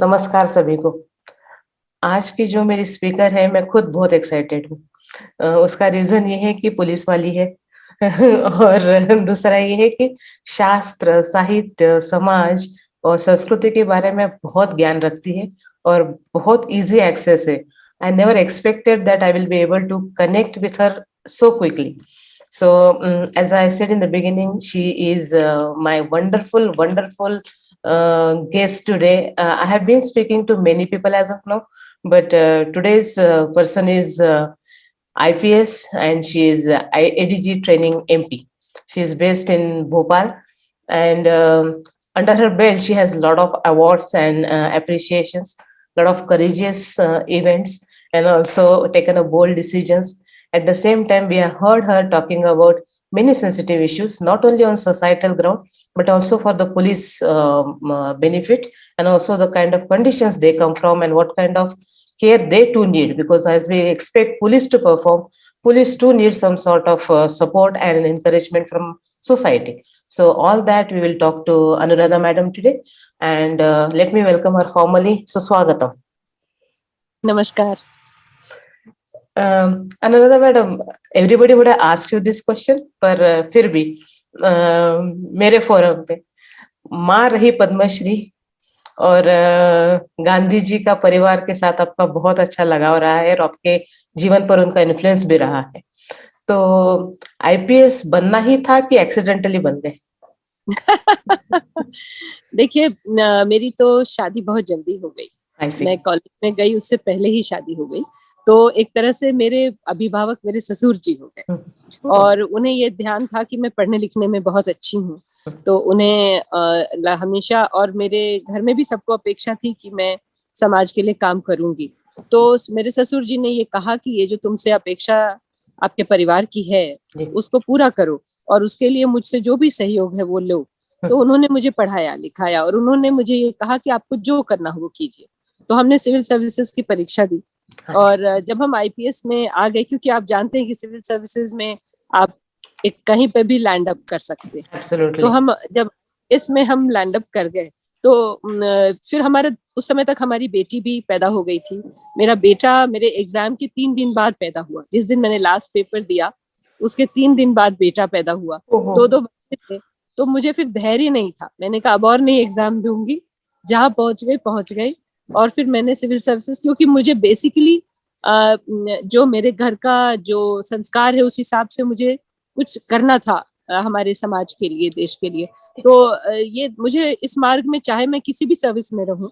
नमस्कार सभी को। आज की जो मेरी स्पीकर है, मैं खुद बहुत एक्साइटेड हूँ। उसका रीजन ये है कि पुलिस वाली है। और दूसरा ये है कि शास्त्र, साहित्य, समाज और संस्कृति के बारे में बहुत ज्ञान रखती है और बहुत इजी एक्सेस है। I never expected that I will be able to connect with her so quickly. So, as I said in the beginning, she is my wonderful guest today. I have been speaking to many people as of now, but today's person is IPS, and she is ADG training MP. She is based in Bhopal, and under her belt, she has a lot of awards and appreciations, lot of courageous events, and also taken a bold decisions. At the same time, we have heard her talking about many sensitive issues, not only on societal ground, but also for the police benefit, and also the kind of conditions they come from and what kind of care they too need. Because as we expect police to perform, police too need some sort of support and encouragement from society. So all that we will talk to Anuradha madam today, and let me welcome her formally. So Swagatam. Namaskar. Anuradha madam, everybody would have asked you this question, पर फिर भी मेरे forum पे माँ रही पद्मश्री, और गांधी जी का परिवार के साथ आपका बहुत अच्छा लगाव रहा है और आपके जीवन पर उनका इन्फ्लुएंस भी रहा है। तो आईपीएस बनना ही था कि एक्सीडेंटली बन गए? देखिए, मेरी तो शादी बहुत जल्दी हो गई। मैं कॉलेज में गई, उससे पहले ही शादी हो गई। तो एक तरह से मेरे अभिभावक मेरे ससुर जी हो गए, और उन्हें ये ध्यान था कि मैं पढ़ने लिखने में बहुत अच्छी हूँ। तो उन्हें हमेशा, और मेरे घर में भी सबको अपेक्षा थी कि मैं समाज के लिए काम करूंगी। तो मेरे ससुर जी ने ये कहा कि ये जो तुमसे अपेक्षा आपके परिवार की है, उसको पूरा करो, और उसके लिए मुझसे जो भी सहयोग है वो लो। तो उन्होंने मुझे पढ़ाया लिखाया, और उन्होंने मुझे ये कहा कि आपको जो करना हो वो कीजिए। तो हमने सिविल सर्विसेज की परीक्षा दी, और जब हम आईपीएस में आ गए, क्योंकि आप जानते हैं कि सिविल सर्विसेज में आप एक कहीं पे भी लैंड अप कर सकते हैं। तो हम जब इसमें हम लैंड अप कर गए, तो फिर हमारे उस समय तक हमारी बेटी भी पैदा हो गई थी। मेरा बेटा मेरे एग्जाम के 3 दिन बाद पैदा हुआ। जिस दिन मैंने लास्ट पेपर दिया, उसके 3 दिन बाद बेटा पैदा हुआ। 2 बच्चे थे। तो मुझे फिर धैर्य नहीं था, मैंने कहा अब और नहीं एग्जाम दूंगी, जहाँ पहुंच गई। और फिर मैंने सिविल सर्विसेज, क्योंकि मुझे बेसिकली जो मेरे घर का जो संस्कार है उस हिसाब से मुझे कुछ करना था हमारे समाज के लिए, देश के लिए। तो ये मुझे इस मार्ग में, चाहे मैं किसी भी सर्विस में रहूं,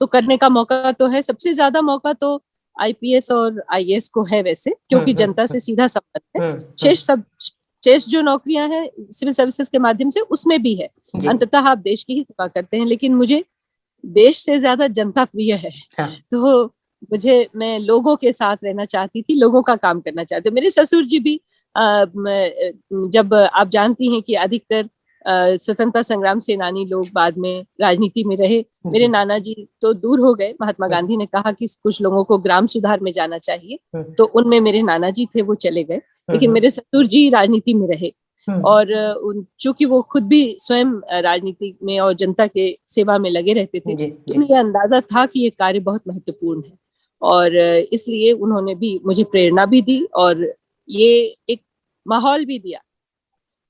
तो करने का मौका तो है। सबसे ज्यादा मौका तो आईपीएस और आईएएस को है वैसे, क्योंकि जनता से सीधा संबंध है। शेष जो नौकरियां हैं सिविल सर्विसेज के माध्यम से, उसमें भी है। अंततः आप देश की ही सेवा करते हैं, लेकिन मुझे देश से ज्यादा जनता प्रिय है। तो मैं लोगों के साथ रहना चाहती थी, लोगों का काम करना चाहती थी। मेरे ससुर जी भी जब आप जानती हैं कि अधिकतर स्वतंत्रता संग्राम सेनानी लोग बाद में राजनीति में रहे। मेरे नाना जी तो दूर हो गए, महात्मा गांधी ने कहा कि कुछ लोगों को ग्राम सुधार में जाना चाहिए, तो उनमें मेरे नाना जी थे, वो चले गए। लेकिन मेरे ससुर जी राजनीति में रहे, और चूंकि वो खुद भी स्वयं राजनीति में और जनता के सेवा में लगे रहते थे, तो उन्हें अंदाजा था कि ये कार्य बहुत महत्वपूर्ण है, और इसलिए उन्होंने भी मुझे प्रेरणा भी दी और ये एक माहौल भी दिया।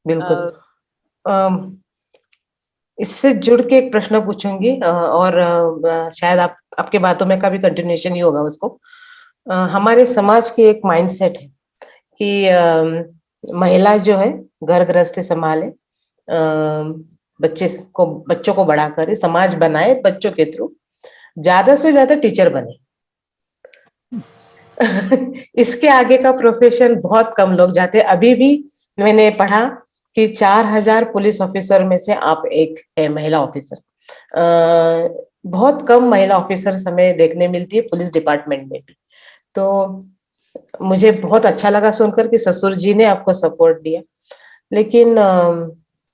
बिल्कुल। इससे जुड़ के एक प्रश्न पूछूंगी, और शायद आपके बातों में का भी कंटिन्यूएशन ही होगा उसको। हमारे समाज की एक माइंडसेट है कि महिला जो है घर गृहस्थी संभाले, बच्चों को बड़ा करे, समाज बनाए बच्चों के थ्रू, ज्यादा से ज्यादा टीचर बने। इसके आगे का प्रोफेशन बहुत कम लोग जाते। अभी भी मैंने पढ़ा कि 4000 पुलिस ऑफिसर में से आप एक है महिला ऑफिसर। बहुत कम महिला ऑफिसर हमें देखने मिलती है पुलिस डिपार्टमेंट में भी। तो मुझे बहुत अच्छा लगा सुनकर कि ससुर जी ने आपको सपोर्ट दिया, लेकिन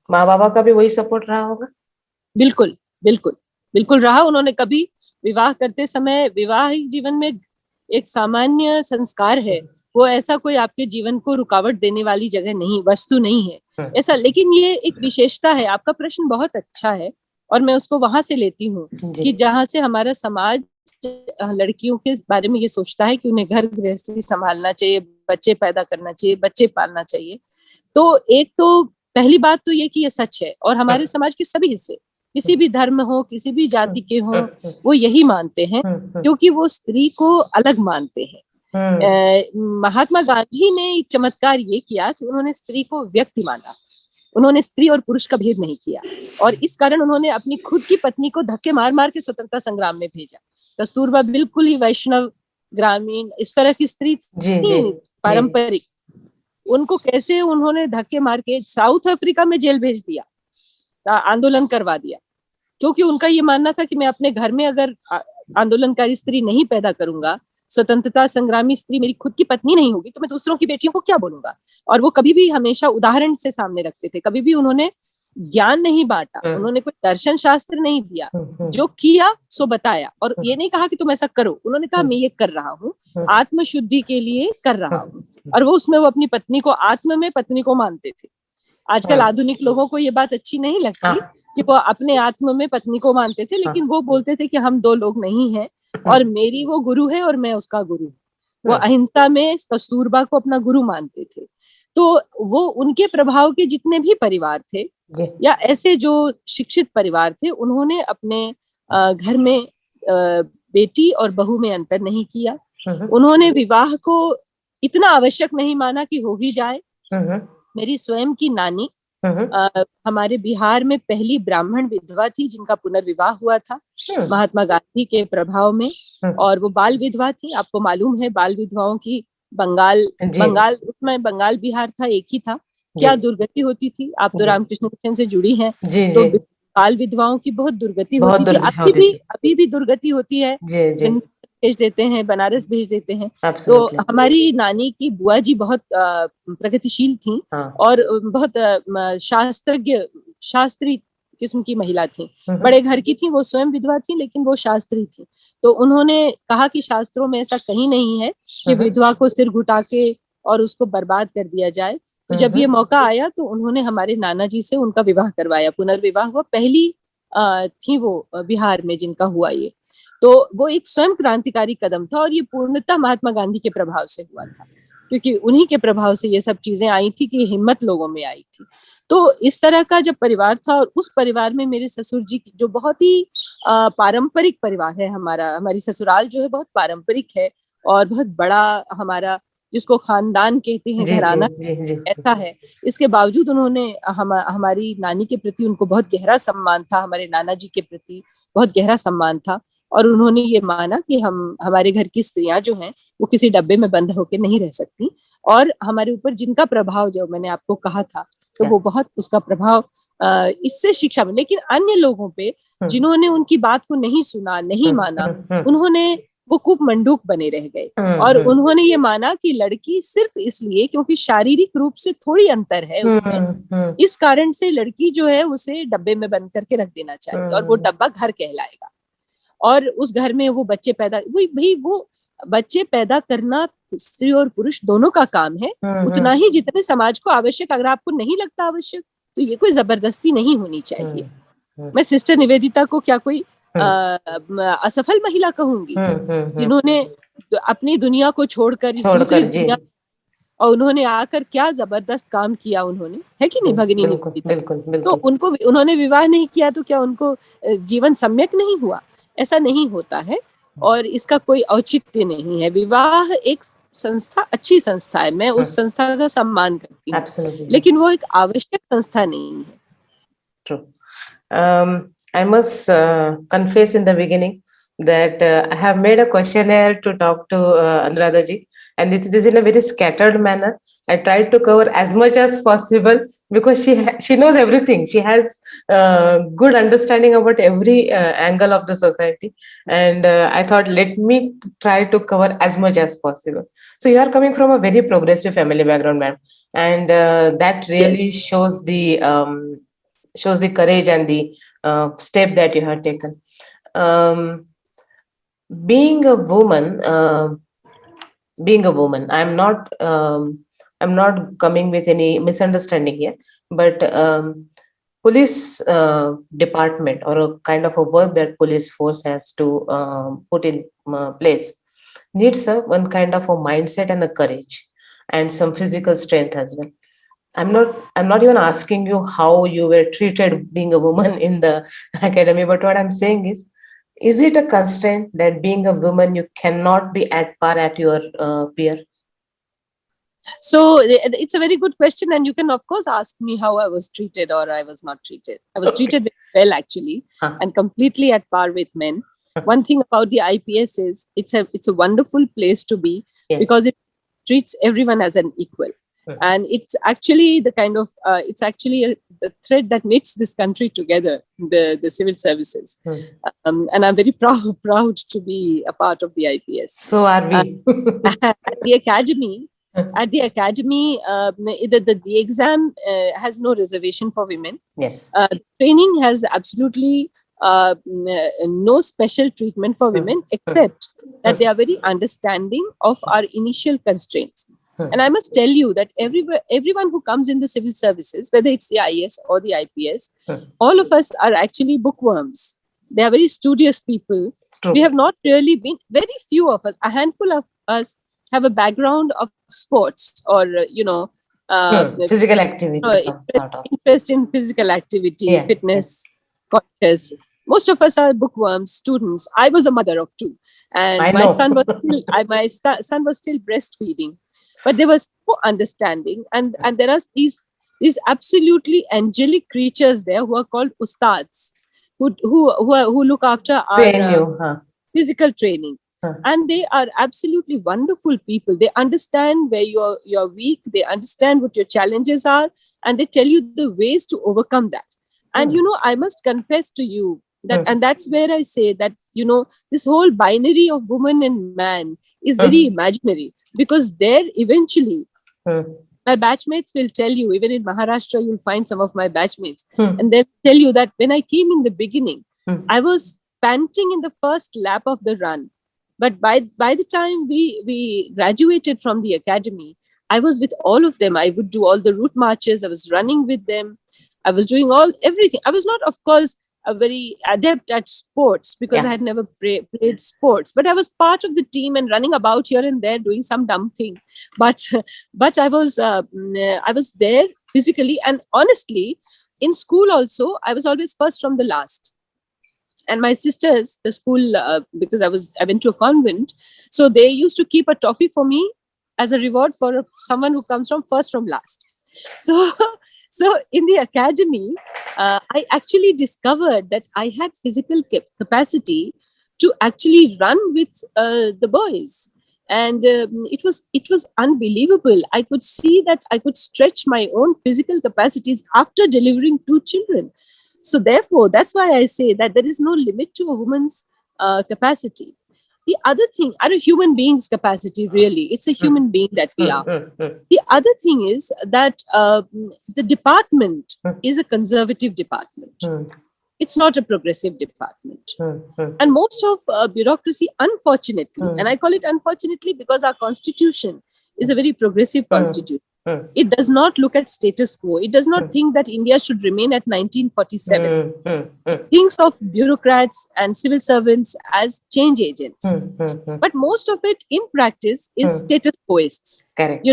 माँ बाबा का भी वही सपोर्ट रहा होगा? बिल्कुल बिल्कुल बिल्कुल रहा। उन्होंने कभी, विवाह करते समय, विवाहिक जीवन में एक सामान्य संस्कार है, वो ऐसा कोई आपके जीवन को रुकावट देने वाली जगह नहीं, वस्तु नहीं है ऐसा। लेकिन ये एक विशेषता है। आपका प्रश्न बहुत अच्छा है। और मैं उसको वहां से लेती हूँ कि जहां से हमारा समाज लड़कियों के बारे में ये सोचता है कि उन्हें घर गृहस्थी संभालना चाहिए, बच्चे पैदा करना चाहिए, बच्चे पालना चाहिए। तो एक तो पहली बात तो ये कि ये सच है, और हमारे समाज के सभी हिस्से, किसी भी धर्म हो, किसी भी जाति के हो, वो यही मानते हैं, क्योंकि वो स्त्री को अलग मानते हैं। महात्मा गांधी ने एक चमत्कार ये किया कि उन्होंने स्त्री को व्यक्ति माना, उन्होंने स्त्री और पुरुष का भेद नहीं किया, और इस कारण उन्होंने अपनी खुद की पत्नी को धक्के मार मार के स्वतंत्रता संग्राम में भेजा। कस्तूरबा बिल्कुल ही वैष्णव, ग्रामीण, इस तरह की स्त्री थी, पारंपरिक। उनको कैसे उन्होंने धक्के मार के साउथ अफ्रीका में जेल भेज दिया, आंदोलन करवा दिया, क्योंकि उनका ये मानना था कि मैं अपने घर में अगर आंदोलनकारी स्त्री नहीं पैदा करूंगा, स्वतंत्रता संग्रामी स्त्री मेरी खुद की पत्नी नहीं होगी, तो मैं दूसरों की बेटियों को क्या बोलूंगा। और वो कभी भी हमेशा उदाहरण से सामने रखते थे, कभी भी उन्होंने ज्ञान नहीं बांटा, उन्होंने कोई दर्शन शास्त्र नहीं दिया, जो किया सो बताया। और ये नहीं कहा कि तुम ऐसा करो, उन्होंने कहा मैं ये कर रहा हूँ, आत्मशुद्धि के लिए कर रहा हूँ। और वो उसमें वो अपनी पत्नी को आत्म में पत्नी को मानते थे। आजकल आधुनिक लोगों को ये बात अच्छी नहीं लगती कि वो अपने आत्म में पत्नी को मानते थे, लेकिन वो बोलते थे कि हम दो लोग नहीं हैं, और मेरी वो गुरु है और मैं उसका गुरु। वो अहिंसा में कस्तूरबा को अपना गुरु मानते थे। तो वो उनके प्रभाव के जितने भी परिवार थे, या ऐसे जो शिक्षित परिवार थे, उन्होंने अपने घर में बेटी और बहू में अंतर नहीं किया। उन्होंने विवाह को इतना आवश्यक नहीं माना कि हो ही जाए। मेरी स्वयं की नानी हमारे बिहार में पहली ब्राह्मण विधवा थी जिनका पुनर्विवाह हुआ था महात्मा गांधी के प्रभाव में, और वो बाल विधवा थी। आपको मालूम है बाल विधवाओं की उसमें बंगाल बिहार था, एक ही था, क्या दुर्गति होती थी। आप तो रामकृष्ण मिशन से जुड़ी हैं, तो बाल विधवाओं की बहुत दुर्गति होती थी। अभी भी दुर्गति होती है, भेज देते हैं, बनारस भेज देते हैं। तो हमारी नानी की बुआ जी बहुत प्रगतिशील थी, और बहुत शास्त्री किस्म की महिला थी, बड़े घर की थी। वो स्वयं विधवा थी, लेकिन वो शास्त्री थी। तो उन्होंने कहा कि शास्त्रों में ऐसा कहीं नहीं है कि विधवा को सिर घुटा के और उसको बर्बाद कर दिया जाए। तो जब ये मौका आया तो उन्होंने हमारे नाना जी से उनका विवाह करवाया, पुनर्विवाह हुआ। पहली थी वो बिहार में जिनका हुआ ये। तो वो एक स्वयं क्रांतिकारी कदम था, और ये पूर्णतः महात्मा गांधी के प्रभाव से हुआ था, क्योंकि उन्हीं के प्रभाव से ये सब चीजें आई थी कि हिम्मत लोगों में आई थी। तो इस तरह का जब परिवार था, और उस परिवार में मेरे ससुर जी जो बहुत ही पारंपरिक परिवार है, हमारी ससुराल जो है बहुत पारंपरिक है, और बहुत बड़ा हमारा, जिसको खानदान कहते हैं, घराना ऐसा है। इसके बावजूद उन्होंने हमारी नानी के प्रति उनको बहुत गहरा सम्मान था, हमारे नाना जी के प्रति बहुत गहरा सम्मान था, और उन्होंने ये माना कि हमारे घर की स्त्रियां जो हैं वो किसी डब्बे में बंद होकर नहीं रह सकती। और हमारे ऊपर जिनका प्रभाव, जो मैंने आपको कहा था, तो वो बहुत उसका प्रभाव इससे शिक्षा में, लेकिन अन्य लोगों पे जिन्होंने उनकी बात को नहीं सुना, नहीं माना, उन्होंने वो कूप मंडूक बने रह गए। और उन्होंने ये माना कि लड़की सिर्फ इसलिए क्योंकि शारीरिक रूप से थोड़ी अंतर है उसमें, इस कारण से लड़की जो है उसे डब्बे में बंद करके रख देना चाहिए, और वो डब्बा घर कहलाएगा। और उस घर में वो बच्चे पैदा, वो बच्चे पैदा करना स्त्री और पुरुष दोनों का काम है, उतना ही जितने समाज को आवश्यक। अगर आपको नहीं लगता आवश्यक, तो ये कोई जबरदस्ती नहीं होनी चाहिए। मैं सिस्टर निवेदिता को क्या कोई असफल महिला कहूंगी, जिन्होंने अपनी दुनिया को छोड़कर इस दूसरी दुनिया, और उन्होंने आकर क्या जबरदस्त काम किया उन्होंने, है कि नहीं भगिनी निवेदिता? तो उन्होंने विवाह नहीं किया तो क्या उनको जीवन सम्यक नहीं हुआ? ऐसा नहीं होता है, और इसका कोई औचित्य नहीं है। विवाह एक संस्था, अच्छी संस्था है, मैं उस संस्था का सम्मान करती हूँ, लेकिन वो एक आवश्यक संस्था नहीं है। True. I must confess in the beginning that I have made a questionnaire to talk to Anuradha ji, and it is in a very scattered manner. I tried to cover as much as possible because she knows everything. She has good understanding about every angle of the society, and I thought, let me try to cover as much as possible. So you are coming from a very progressive family background, ma'am, and that really shows the courage and the step that you have taken. Being a woman, I'm not coming with any misunderstanding here, but police department, or a kind of a work that police force has to put in place, needs one kind of a mindset and a courage and some physical strength as well. I'm not even asking you how you were treated being a woman in the academy, but what I'm saying is it a constraint that being a woman you cannot be at par at your peer? So it's a very good question, and you can of course ask me how I was treated or I was not treated. I was treated very well actually, and completely at par with men. One thing about the IPS is it's a wonderful place to be, because it treats everyone as an equal. And it's actually the kind of it's actually the thread that knits this country together, the civil services. And I'm very proud to be a part of the IPS. So are we. At the academy, the exam has no reservation for women. Yes. Training has absolutely no special treatment for women, except that they are very understanding of our initial constraints. And I must tell you that everyone who comes in the civil services, whether it's the IAS or the IPS, all of us are actually bookworms. They are very studious people. True. We have not really been, very few of us, a handful of us have a background of sports or, physical activity. Interest in physical activity, fitness, contest. Most of us are bookworms, students. I was a mother of two, and my son was still breastfeeding. But there was no understanding, and there are these absolutely angelic creatures there who are called ustads, who look after our physical training, and they are absolutely wonderful people. They understand where you're weak, they understand what your challenges are, and they tell you the ways to overcome that. And I must confess to you that, and that's where I say that this whole binary of woman and man is very imaginary. Because there eventually, my batchmates will tell you, even in Maharashtra, you'll find some of my batchmates, and they'll tell you that when I came in the beginning, I was panting in the first lap of the run. But by the time we graduated from the academy, I was with all of them. I would do all the route marches. I was running with them. I was doing everything. I was not, of course, a very adept at sports, because I had never played sports, but I was part of the team and running about here and there doing some dumb thing. But I was there physically, and honestly, in school also, I was always first from the last. And my sisters, the school, because I went to a convent, so they used to keep a toffee for me as a reward for someone who comes from first from last. So in the academy, I actually discovered that I had physical capacity to actually run with the boys. And it was unbelievable. I could see that I could stretch my own physical capacities after delivering 2 children. So therefore, that's why I say that there is no limit to a woman's capacity. The other thing, are a human being's capacity, really. It's a human being that we are. The other thing is that the department is a conservative department. It's not a progressive department. And most of bureaucracy, unfortunately, and I call it unfortunately because our constitution is a very progressive constitution. It does not look at status quo. It does not think that India should remain at 1947. It thinks of bureaucrats and civil servants as change agents. But most of it in practice is status quoists. Correct.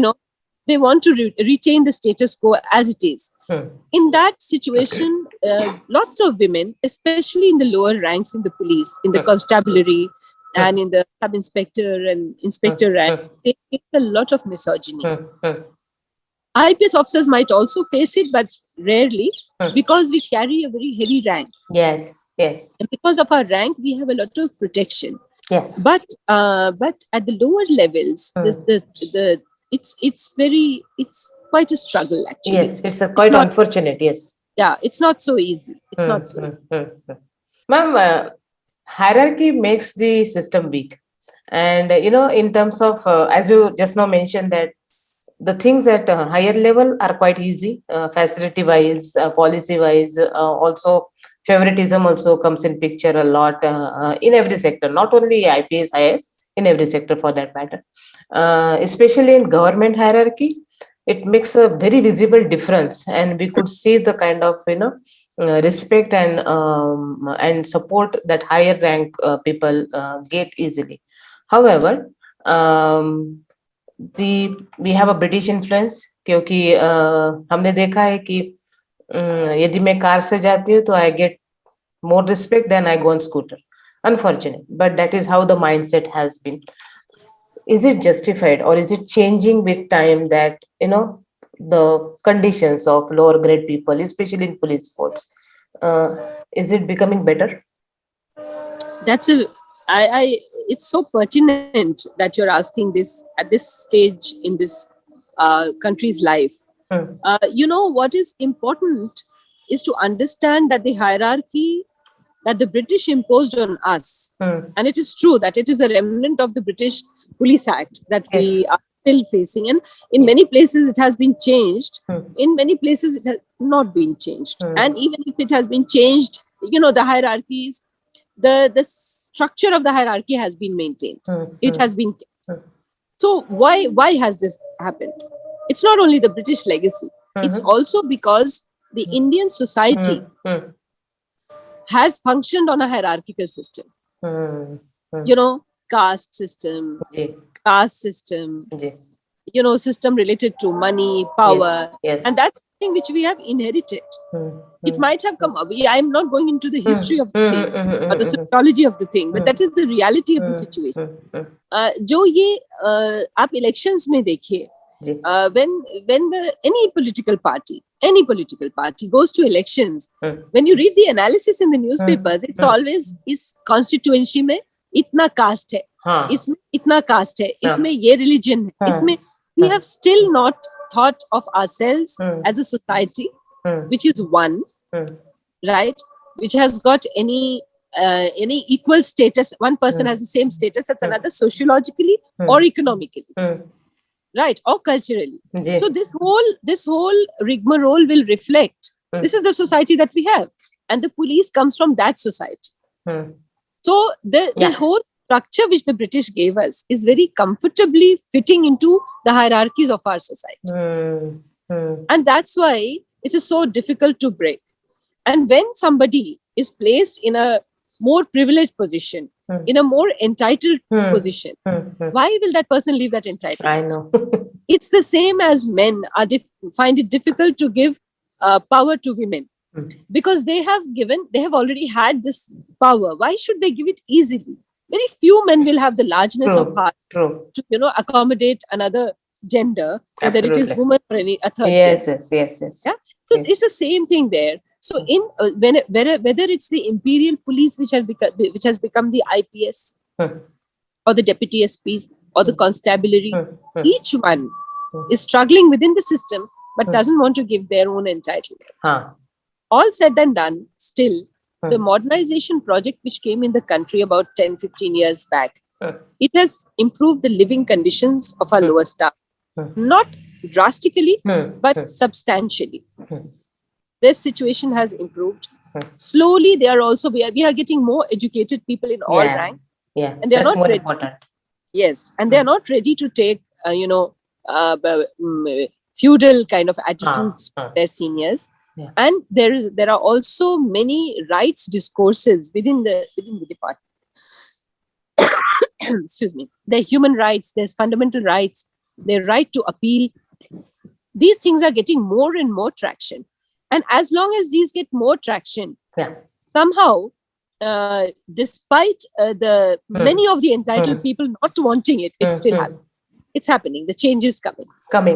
They want to retain the status quo as it is. In that situation, lots of women, especially in the lower ranks in the police, in the constabulary, and in the sub-inspector and inspector rank, they face a lot of misogyny. IPS officers might also face it, but rarely, because we carry a very heavy rank. Yes. And because of our rank, we have a lot of protection. Yes. But at the lower levels, it's quite a struggle actually. Yes, it's quite unfortunate. Yes. Yeah, it's not so easy. It's not so easy. Ma'am, hierarchy makes the system weak. And, in terms of, as you just now mentioned, that the things at a higher level are quite easy, facility wise, policy wise, also favoritism also comes in picture a lot in every sector, not only IPS, IAS, in every sector for that matter. Especially in government hierarchy, it makes a very visible difference, and we could see the kind of respect and support that higher rank people get easily. However, um, we have a British influence, क्योंकि हमने देखा है कि यदि मैं car से जाती हूँ तो I get more respect than I go on scooter. Unfortunate, but that is how the mindset has been. Is it justified, or is it changing with time that the conditions of lower grade people, especially in police force, is it becoming better? That's a I it's so pertinent that you're asking this at this stage in this country's life. What is important is to understand that the hierarchy that the British imposed on us, and it is true that it is a remnant of the British Police Act that we are still facing, and in many places it has been changed, in many places it has not been changed, and even if it has been changed, the hierarchies, the structure of the hierarchy has been maintained. It has been kept. So why has this happened? It's not only the British legacy, it's also because the Indian society has functioned on a hierarchical system. Caste system, caste system, system related to money, power, and that's something which we have inherited. It might have come up. I'm not going into the history of the thing or the sociology of the thing, but that is the reality of the situation. जो ये आप elections में देखिए, when any political party goes to elections, when you read the analysis in the newspapers, it's always इस constituency में इतना caste है, इसमें इतना caste है, इसमें ये religion है, इसमें we have still not thought of ourselves as a society which is one, right? Which has got any equal status. One person has the same status as another sociologically or economically. Right, or culturally. So this whole rigmarole will reflect. This is the society that we have, and the police comes from that society. So the whole structure which the British gave us is very comfortably fitting into the hierarchies of our society, and that's why it is so difficult to break. And when somebody is placed in a more privileged position, in a more entitled position, why will that person leave that entitlement? I know. It's the same as men find it difficult to give power to women, because they have already had this power. Why should they give it easily? Very few men will have the largeness of heart to accommodate another gender, whether it is woman or any a third gender. Yes. Yeah? So it's the same thing there. So whether it's the imperial police which has become the IPS or the deputy SPs or the constabulary, each one is struggling within the system but doesn't want to give their own entitlement. All said and done, still the modernization project which came in the country about 10-15 years back, it has improved the living conditions of our lower staff, not drastically but substantially. This situation has improved. Slowly, we are getting more educated people in all ranks. And they are not ready. Important. Yes, and they are not ready to take feudal kind of attitudes to their seniors. And there are also many rights discourses within the department. Excuse me. There are human rights, there's fundamental rights, their right to appeal. These things are getting more and more traction. And as long as these get more traction, somehow, despite the many of the entitled people not wanting it, it's still happening. It's happening. The change is coming.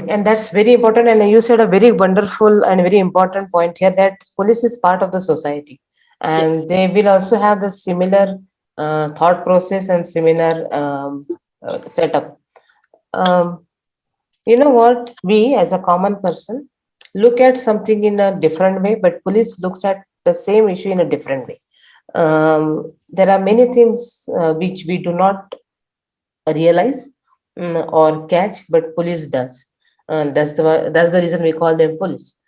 And that's very important. And you said a very wonderful and very important point here, that police is part of the society. And they will also have the similar thought process and similar setup. You know what? We as a common person look at something in a different way, but police looks at the same issue in a different way. There are many things which we do not realize or catch, but police does. That's the reason we call them police.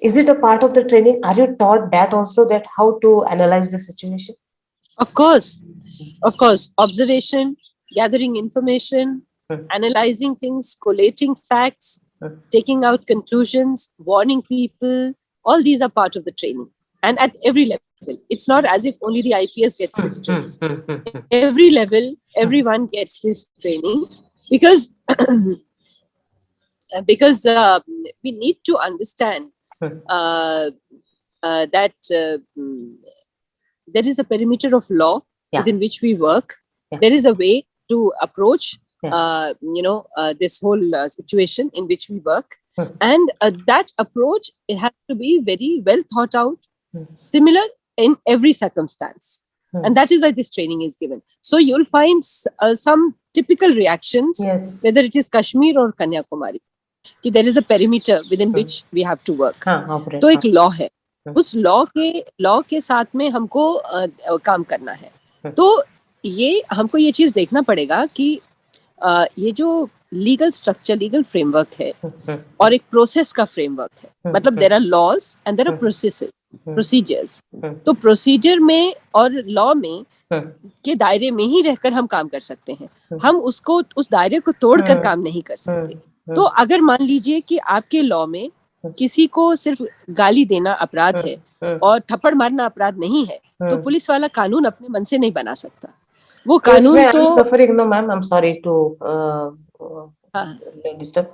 Is it a part of the training? Are you taught that also, that how to analyze the situation? Of course. Observation, gathering information, analyzing things, collating facts, taking out conclusions, warning people. All these are part of the training, and at every level. It's not as if only the IPS gets this training. Every level, everyone gets this training, because we need to understand that there is a perimeter of law within which we work. There is a way to approach this whole situation in which we work, and that approach, it has to be very well thought out, similar in every circumstance. And that is why this training is given. So you'll find some typical reactions, whether it is Kashmir or Kanyakumari, कि there is a perimeter within which we have to work. तो एक law है, उस law के साथ में हमको काम करना है. तो ये हमको ये चीज देखना पड़ेगा कि ये जो लीगल स्ट्रक्चर, लीगल फ्रेमवर्क है और एक प्रोसेस का फ्रेमवर्क है. मतलब there are laws and there are procedures. तो प्रोसीजर में और लॉ में के दायरे में ही रहकर हम काम कर सकते हैं. हम उसको, उस दायरे को तोड़कर काम नहीं कर सकते. तो अगर मान लीजिए कि आपके लॉ में किसी को सिर्फ गाली देना अपराध है और थप्पड़ मारना अपराध नहीं है, तो पुलिस वाला कानून अपने मन से नहीं बना सकता. वो कानून तो suffering, no ma'am, I'm sorry to disturb,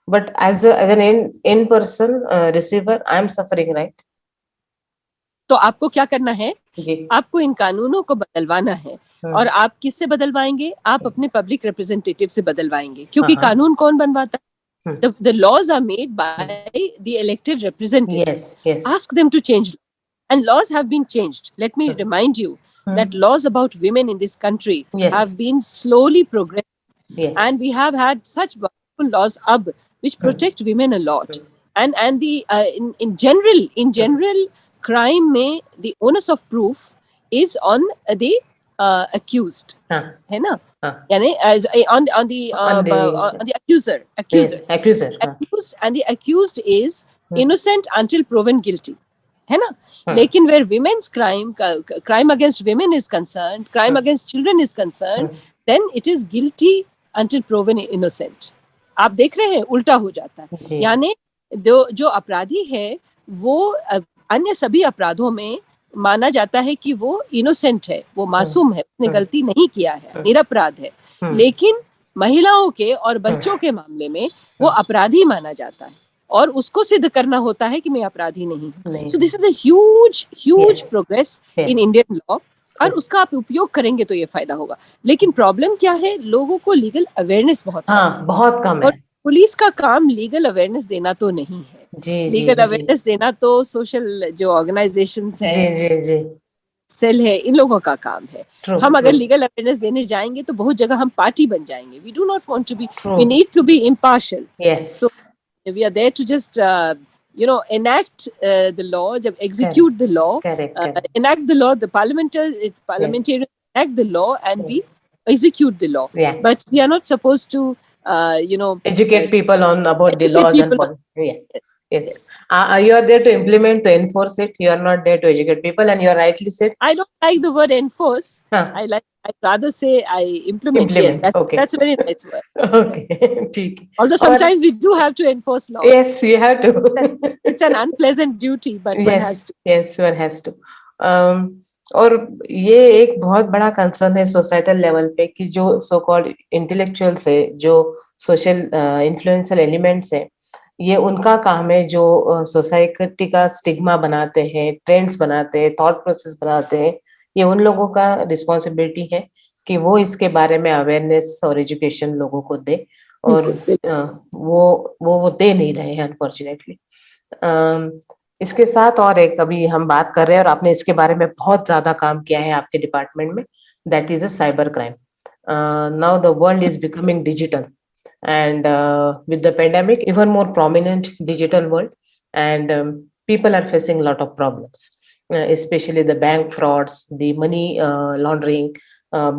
but as an in person receiver, I'm suffering, right? तो आपको क्या करना है, आपको इन कानूनों को बदलवाना है. और आप किससे बदलवाएंगे? आप अपने पब्लिक रिप्रेजेंटेटिव से बदलवाएंगे, क्योंकि कानून कौन बनवाता है? The laws are made by the elected representatives. Ask them to change, and laws have been changed. Let me remind you that laws about women in this country have been slowly progressing, and we have had such wonderful laws which protect women a lot. And the in general crime में the onus of proof is on the accused, है ना? यानी on the accuser. Accused, and the accused is innocent until proven guilty, है ना? लेकिन where women's crime against women is concerned, crime against children is concerned, then it is guilty until proven innocent. आप देख रहे हैं, उल्टा हो जाता है. यानी जो अपराधी है वो अन्य सभी अपराधों में माना जाता है कि वो इनोसेंट है, वो मासूम है, उसने गलती नहीं किया है, निरपराध है. लेकिन महिलाओं के और बच्चों के मामले में वो अपराधी माना जाता है और उसको सिद्ध करना होता है कि मैं अपराधी नहीं हूँ. So this is a huge progress in Indian law, और उसका आप उपयोग करेंगे तो ये फायदा होगा. लेकिन प्रॉब्लम क्या है, लोगों को लीगल अवेयरनेस बहुत कम है. और पुलिस का काम लीगल अवेयरनेस देना तो नहीं है. लीगल अवेयरनेस देना तो सोशल जो ऑर्गेनाइजेशंस हैं, सेल है, इन लोगों का काम है. हम अगर लीगल अवेयरनेस देने जाएंगे तो बहुत जगह हम पार्टी बन जाएंगे. We do not want to be, we need to be impartial. So we are there to just enact the law, जब execute the law, enact the law, the parliamentarians enact the law and we execute the law. But we are not supposed to educate people about the laws and Yes. You are there to implement, to enforce it. You are not there to educate people, and you are rightly said. I don't like the word enforce. I'd rather say I implement. Yes, that's a very nice word. Okay. Although sometimes we do have to enforce law. Yes, you have to. It's an unpleasant duty, but one has to. Yes, one has to. और ये एक बहुत बड़ा concern है societal level पे कि जो so called intellectuals है, जो सोशल इन्फ्लुएंशियल एलिमेंट्स है, ये उनका काम है जो सोसाइटी का स्टिग्मा बनाते हैं, ट्रेंड्स बनाते हैं, थॉट प्रोसेस बनाते हैं. ये उन लोगों का रिस्पॉन्सिबिलिटी है कि वो इसके बारे में अवेयरनेस और एजुकेशन लोगों को दे, और वो दे नहीं रहे हैं अनफॉर्चुनेटली. इसके साथ और एक अभी हम बात कर रहे हैं और आपने इसके बारे में बहुत ज्यादा काम किया है आपके डिपार्टमेंट में, that is a cyber crime. Now the world is becoming digital, and with the pandemic, even more prominent digital world, and people are facing a lot of problems, especially the bank frauds, the money laundering,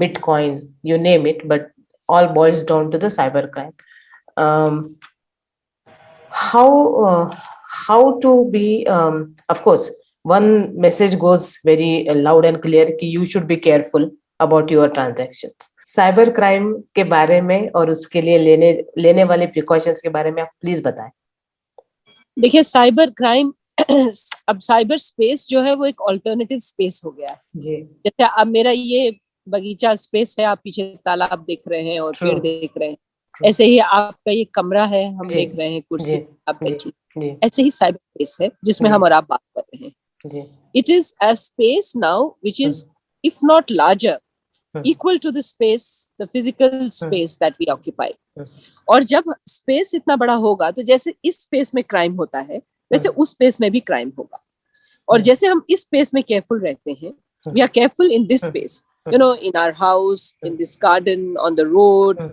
Bitcoin, you name it, but all boils down to the cyber crime. How to be, of course, one message goes very loud and clear, ki you should be careful about your transactions. Cyber crime के बारे में और उसके लिए लेने वाले precautions के बारे में आप प्लीज बताएं। देखिए, साइबर क्राइम अब साइबर स्पेस जो है वो एक ऑल्टरनेटिव स्पेस हो गया है जी। जैसे अब मेरा ये बगीचा स्पेस है, आप पीछे तालाब देख रहे हैं और पेड़ देख रहे हैं, ऐसे ही आपका ये कमरा है, हम देख रहे हैं कुर्सी आप बैठी, ऐसे ही साइबर स्पेस है जिसमें हम और आप बात कर रहे हैं। It is a space now which is if not larger equal to the space, the physical space that we occupy. और जब स्पेस इतना बड़ा होगा तो जैसे इस स्पेस में क्राइम होता है वैसे उस स्पेस में भी क्राइम होगा। और जैसे हम इस स्पेस में केयरफुल रहते हैं, we are careful in this space, you know, in our house, in this garden, on the road,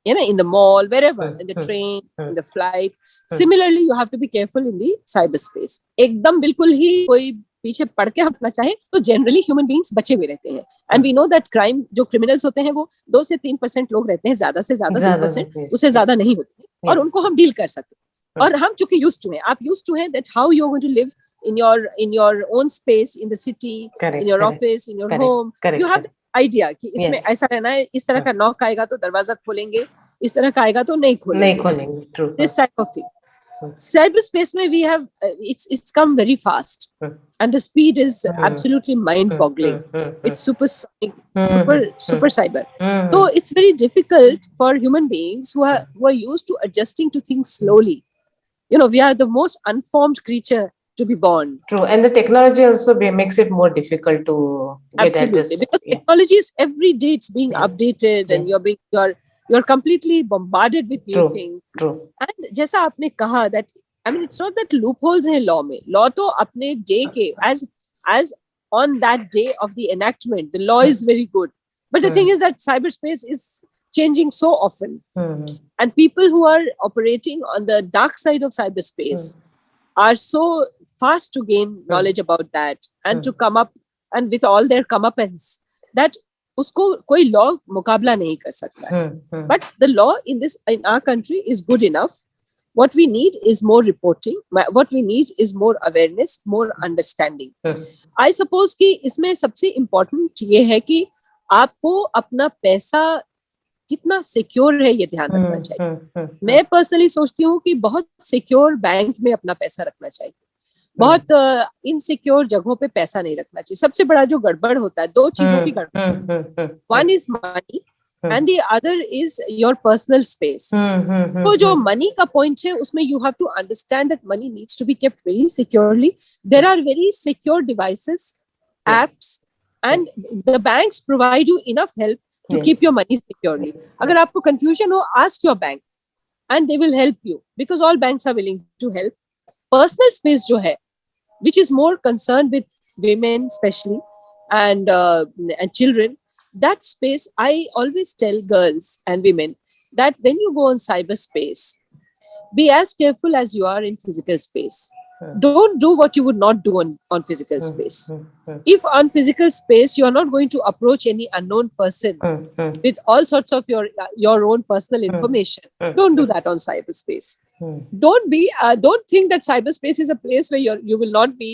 you know, in the mall, wherever, in the train, in the flight. Similarly, you have to be careful in the cyberspace. एकदम बिल्कुल ही कोई पीछे पड़ के अपना चाहे तो generally human beings बचे हुए रहते हैं। And we know that crime जो क्रिमिनल्स होते हैं वो 2 से 3% लोग रहते हैं, ज्यादा से ज्यादा 2%, उससे ज्यादा नहीं होते और उनको हम डील कर सकते हैं। और हम चूंकि यूज्ड टू हैं, आप यूज्ड टू हैं that how you are going to live in your own space, in the city, in your office, in your home. You have the idea कि इसमें ऐसा रहना है, इस तरह का नॉक आएगा तो दरवाजा खोलेंगे, इस तरह का आएगा तो नहीं खोलेंगे। This type of thing. Cyberspace में we have it's come very fast and the speed is absolutely mind-boggling. It's super cyber. So it's very difficult for human beings who are used to adjusting to things slowly. You know, we are the most unformed creature to be born. True, and the technology also makes it more difficult to get adjusted. Because technology is every day it's being updated and you're completely bombarded with new things. True. And जैसा आपने कहा that I mean it's not that loopholes हैं law में, law तो अपने day के as on that day of the enactment the law is very good, but the thing is that cyberspace is changing so often and people who are operating on the dark side of cyberspace are so fast to gain knowledge about that and to come up and with all their comeuppance that उसको कोई law मुकाबला नहीं कर सकता है। But the law in our country is good enough. What we need is more reporting. What we need is more awareness, more understanding. I suppose कि इसमें सबसे important ये है कि आपको अपना पैसा कितना सिक्योर है ये ध्यान रखना चाहिए। मैं पर्सनली सोचती हूँ कि बहुत सिक्योर बैंक में अपना पैसा रखना चाहिए, बहुत इनसिक्योर जगहों पे पैसा नहीं रखना चाहिए। सबसे बड़ा जो गड़बड़ होता है, 2 चीजों की गड़बड़, one is money and the other is your personal space. तो जो मनी का पॉइंट है उसमें you have to understand that money needs to be kept very securely. There are very secure devices, apps and the banks provide you enough help to keep your money securely. अगर आपको confusion हो, ask your bank and they will help you because all banks are willing to help. Personal space जो है which is more concerned with women especially and children, that space I always tell girls and women that when you go on cyberspace, be as careful as you are in physical space. Don't do what you would not do on physical space. If on physical space you are not going to approach any unknown person with all sorts of your own personal information, don't do that on cyberspace. Don't think that cyberspace is a place where you will not be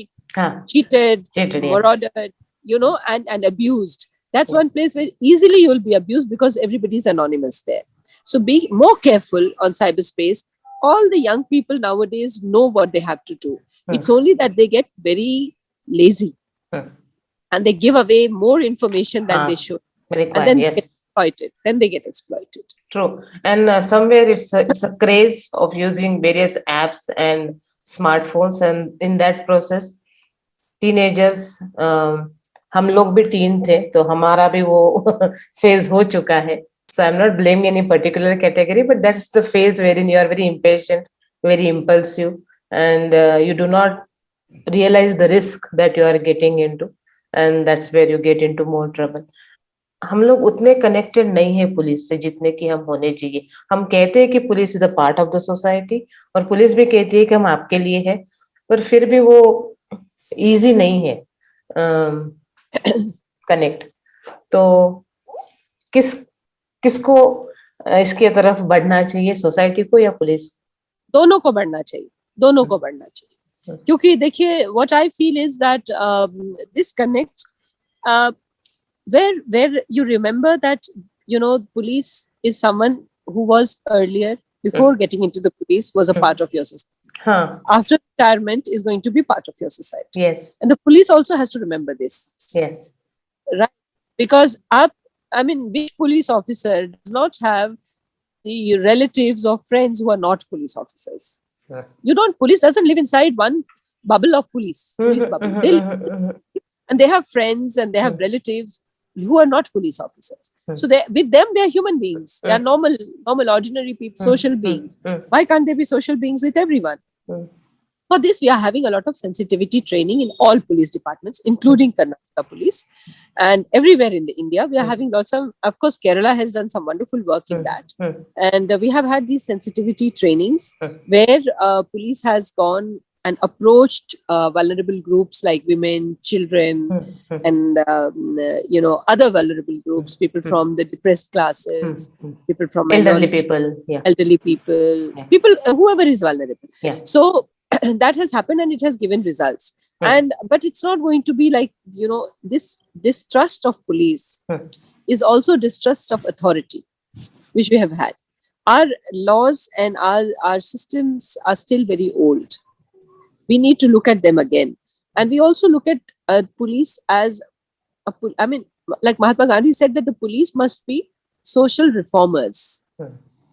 cheated, marauded, you know, and abused. That's one place where easily you will be abused because everybody is anonymous there. So be more careful on cyberspace. All the young people nowadays know what they have to do. It's only that they get very lazy and they give away more information than they should. And then they get exploited. True. And somewhere it's a craze of using various apps and smartphones, and in that process teenagers, हम लोग भी tin थे तो हमारा भी वो phase हो चुका है. So I'm not blaming any particular category, but that's the phase wherein you are very impatient, very impulsive, and you do not realize the risk that you are getting into, and that's where you get into more trouble. हम लोग उतने connected नहीं है police से जितने कि हम होने चाहिए. हम कहते हैं कि police is a part of the society, और पुलिस भी कहती है कि हम आपके लिए है, पर फिर भी वो इजी नहीं है कनेक्ट. तो किसको इसके तरफ बढ़ना चाहिए, सोसाइटी को या पुलिस? दोनों को बढ़ना चाहिए, दोनों को बढ़ना चाहिए. क्योंकि देखिए, what I feel is that this connect where you remember that, police is someone who was earlier, before getting into the police, was a part of your society. After retirement is going to be part of your society. Yes. And the police also has to remember this. Yes. Right. Because which police officer does not have the relatives or friends who are not police officers? Police doesn't live inside one bubble of police bubble. They live, and they have friends and they have relatives who are not police officers. So with them, they are human beings. They are normal, ordinary people, social beings. Why can't they be social beings with everyone? For this, we are having a lot of sensitivity training in all police departments, including Karnataka Police. And everywhere in India, we are having lots of course, Kerala has done some wonderful work in that. And we have had these sensitivity trainings where police has gone and approached vulnerable groups like women, children, and other vulnerable groups, people from the depressed classes, people from elderly people, people, whoever is vulnerable. So that has happened and it has given results. But it's not going to be like, this distrust of police is also distrust of authority, which we have had. Our laws and our systems are still very old. We need to look at them again. And we also look at police as like Mahatma Gandhi said that the police must be social reformers.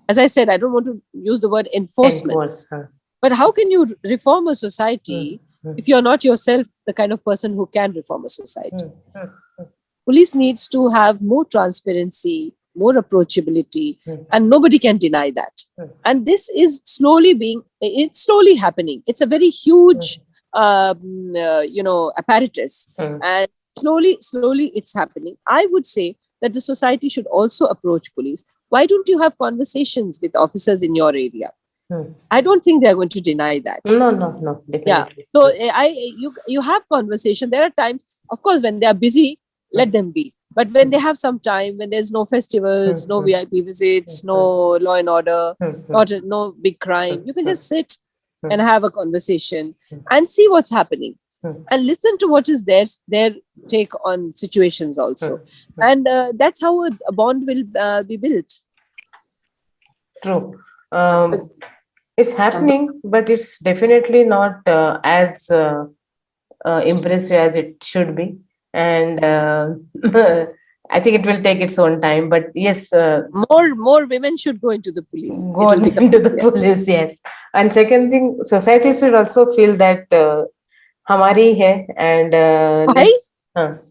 As I said, I don't want to use the word enforcement. But how can you reform a society if you're not yourself the kind of person who can reform a society? Police needs to have more transparency, more approachability, and nobody can deny that. And this is it's slowly happening. It's a very huge, apparatus, and slowly it's happening. I would say that the society should also approach police. Why don't you have conversations with officers in your area? I don't think they're going to deny that. No. Definitely. Yeah. So you have conversation. There are times, of course, when they are busy, let them be. But when they have some time, when there's no festivals, no VIP visits, no law and order, no big crime, you can just sit and have a conversation and see what's happening and listen to what is their take on situations also. And that's how a bond will be built. True. It's happening, but it's definitely not as impressive as it should be. And I think it will take its own time. But yes, more women should go into the police. Go into the police, yes. And second thing, society should also feel that हमारी है, and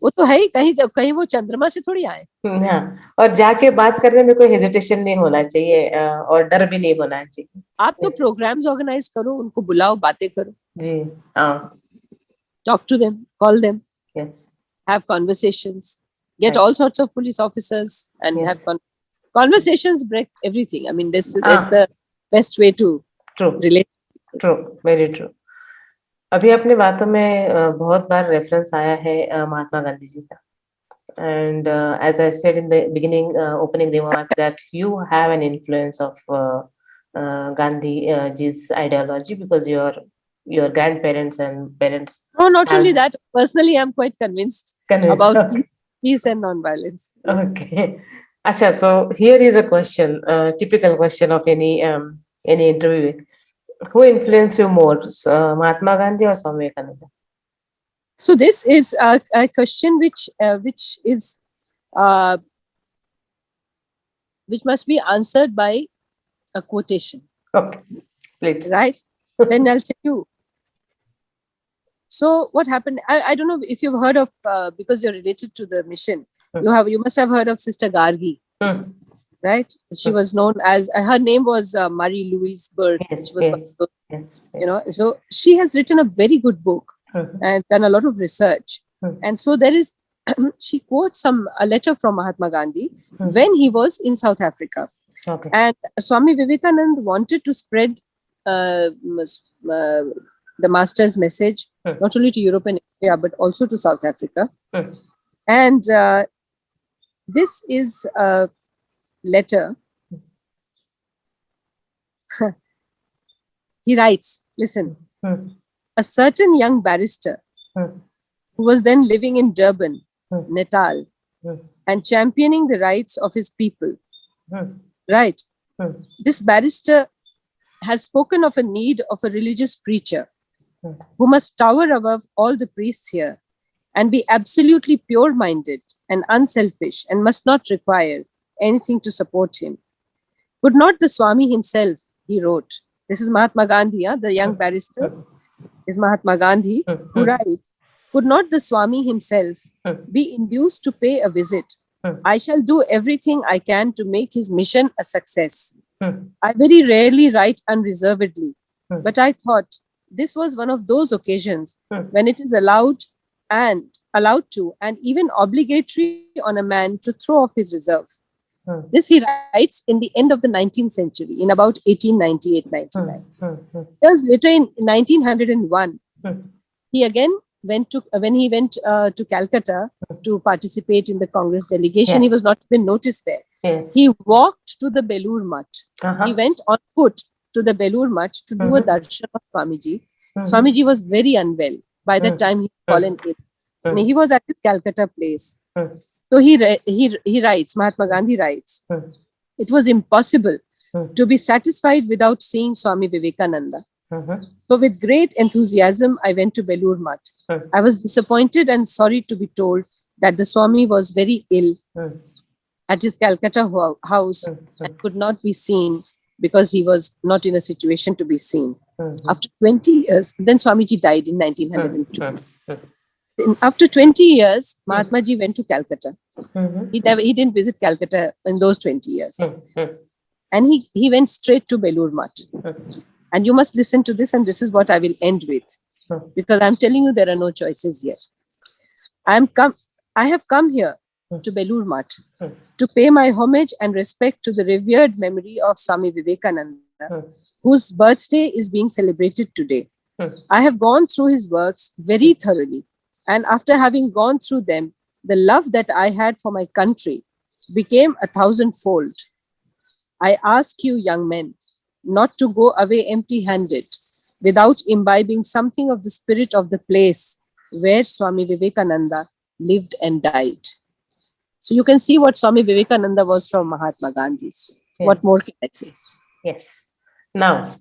वो तो है ही, कहीं वो चंद्रमा से थोड़ी आए. हाँ, और जाके बात करने में कोई हेजिटेशन नहीं होना चाहिए और डर भी नहीं होना चाहिए. आप तो प्रोग्राम्स ऑर्गेनाइज करो, उनको बुलाओ, बातें करो. जी, हाँ. Talk to them, call them. Yes. Have conversations. Get all sorts of police officers and have conversations. Break everything. I mean, this is the best way to relate. True, very true. अभी अपने बातों में बहुत बार reference आया है महात्मा गांधी जी का. And as I said in the beginning, opening remark, that you have an influence of Gandhi ji's ideology, because your grandparents and parents. No, not only that. Personally, I'm quite convinced about peace and non-violence. Yes. Okay. Achha, so here is a question, typical question of any interview. Who influenced you more, Mahatma Gandhi or Swami Vivekananda? So this is a question which must be answered by a quotation. Okay, please. Right? Then I'll tell you. So what happened? I don't know if you've heard of, because you're related to the mission. You must have heard of Sister Gargi. Right? She was known as, her name was Marie Louise Burke. Yes. So she has written a very good book and done a lot of research. And so there is, she quotes a letter from Mahatma Gandhi when he was in South Africa. Okay. And Swami Vivekananda wanted to spread the master's message, not only to Europe and Asia, but also to South Africa. And this is a letter. He writes, listen, a certain young barrister who was then living in Durban, Natal, and championing the rights of his people. Right. This barrister has spoken of a need of a religious preacher who must tower above all the priests here and be absolutely pure-minded and unselfish and must not require anything to support him. Could not the Swami himself, he wrote, this is Mahatma Gandhi, the young barrister is Mahatma Gandhi, who writes, could not the Swami himself be induced to pay a visit? I shall do everything I can to make his mission a success. I very rarely write unreservedly, but I thought this was one of those occasions when it is allowed to and even obligatory on a man to throw off his reserve. This he writes in the end of the 19th century, in about 1898-99. Years later, in 1901, he again went to Calcutta to participate in the Congress delegation. He was not even noticed there. He walked to the Belur Math. He went on foot to the Belur Math to do a darshan of Swamiji. Swamiji was very unwell. By that time, he had fallen ill. He was at his Calcutta place. So he writes, Mahatma Gandhi writes, it was impossible to be satisfied without seeing Swami Vivekananda. So with great enthusiasm, I went to Belur Math. I was disappointed and sorry to be told that the Swami was very ill at his Calcutta house and could not be seen because he was not in a situation to be seen. After 20 years, then Swamiji died in 1902. After 20 years, Mahatma Ji went to Calcutta. He didn't visit Calcutta in those 20 years. And he went straight to Belur Math. And you must listen to this, and this is what I will end with. Because I'm telling you, there are no choices here. I have come here to Belur Math to pay my homage and respect to the revered memory of Swami Vivekananda, whose birthday is being celebrated today. I have gone through his works very thoroughly. And after having gone through them, the love that I had for my country became 1,000-fold. I ask you, young men, not to go away empty-handed without imbibing something of the spirit of the place where Swami Vivekananda lived and died. So you can see what Swami Vivekananda was from Mahatma Gandhi. Yes. What more can I say? Yes. Now,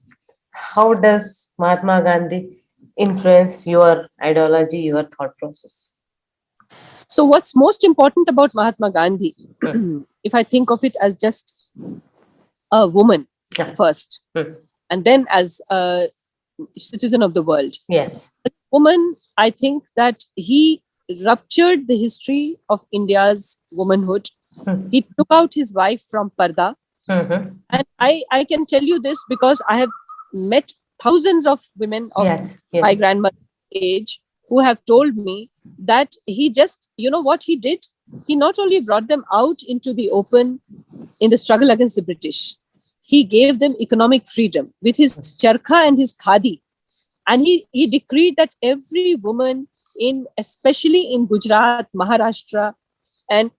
how does Mahatma Gandhi influence your ideology, your thought process? So what's most important about Mahatma Gandhi, if I think of it as just a woman first, and then as a citizen of the world. Yes. As a woman, I think that he ruptured the history of India's womanhood. He took out his wife from Parda. And I can tell you this because I have met thousands of women of my grandmother's age who have told me that he just, you know what he did? He not only brought them out into the open in the struggle against the British, he gave them economic freedom with his charkha and his khadi. And he decreed that every woman, especially in Gujarat, Maharashtra, and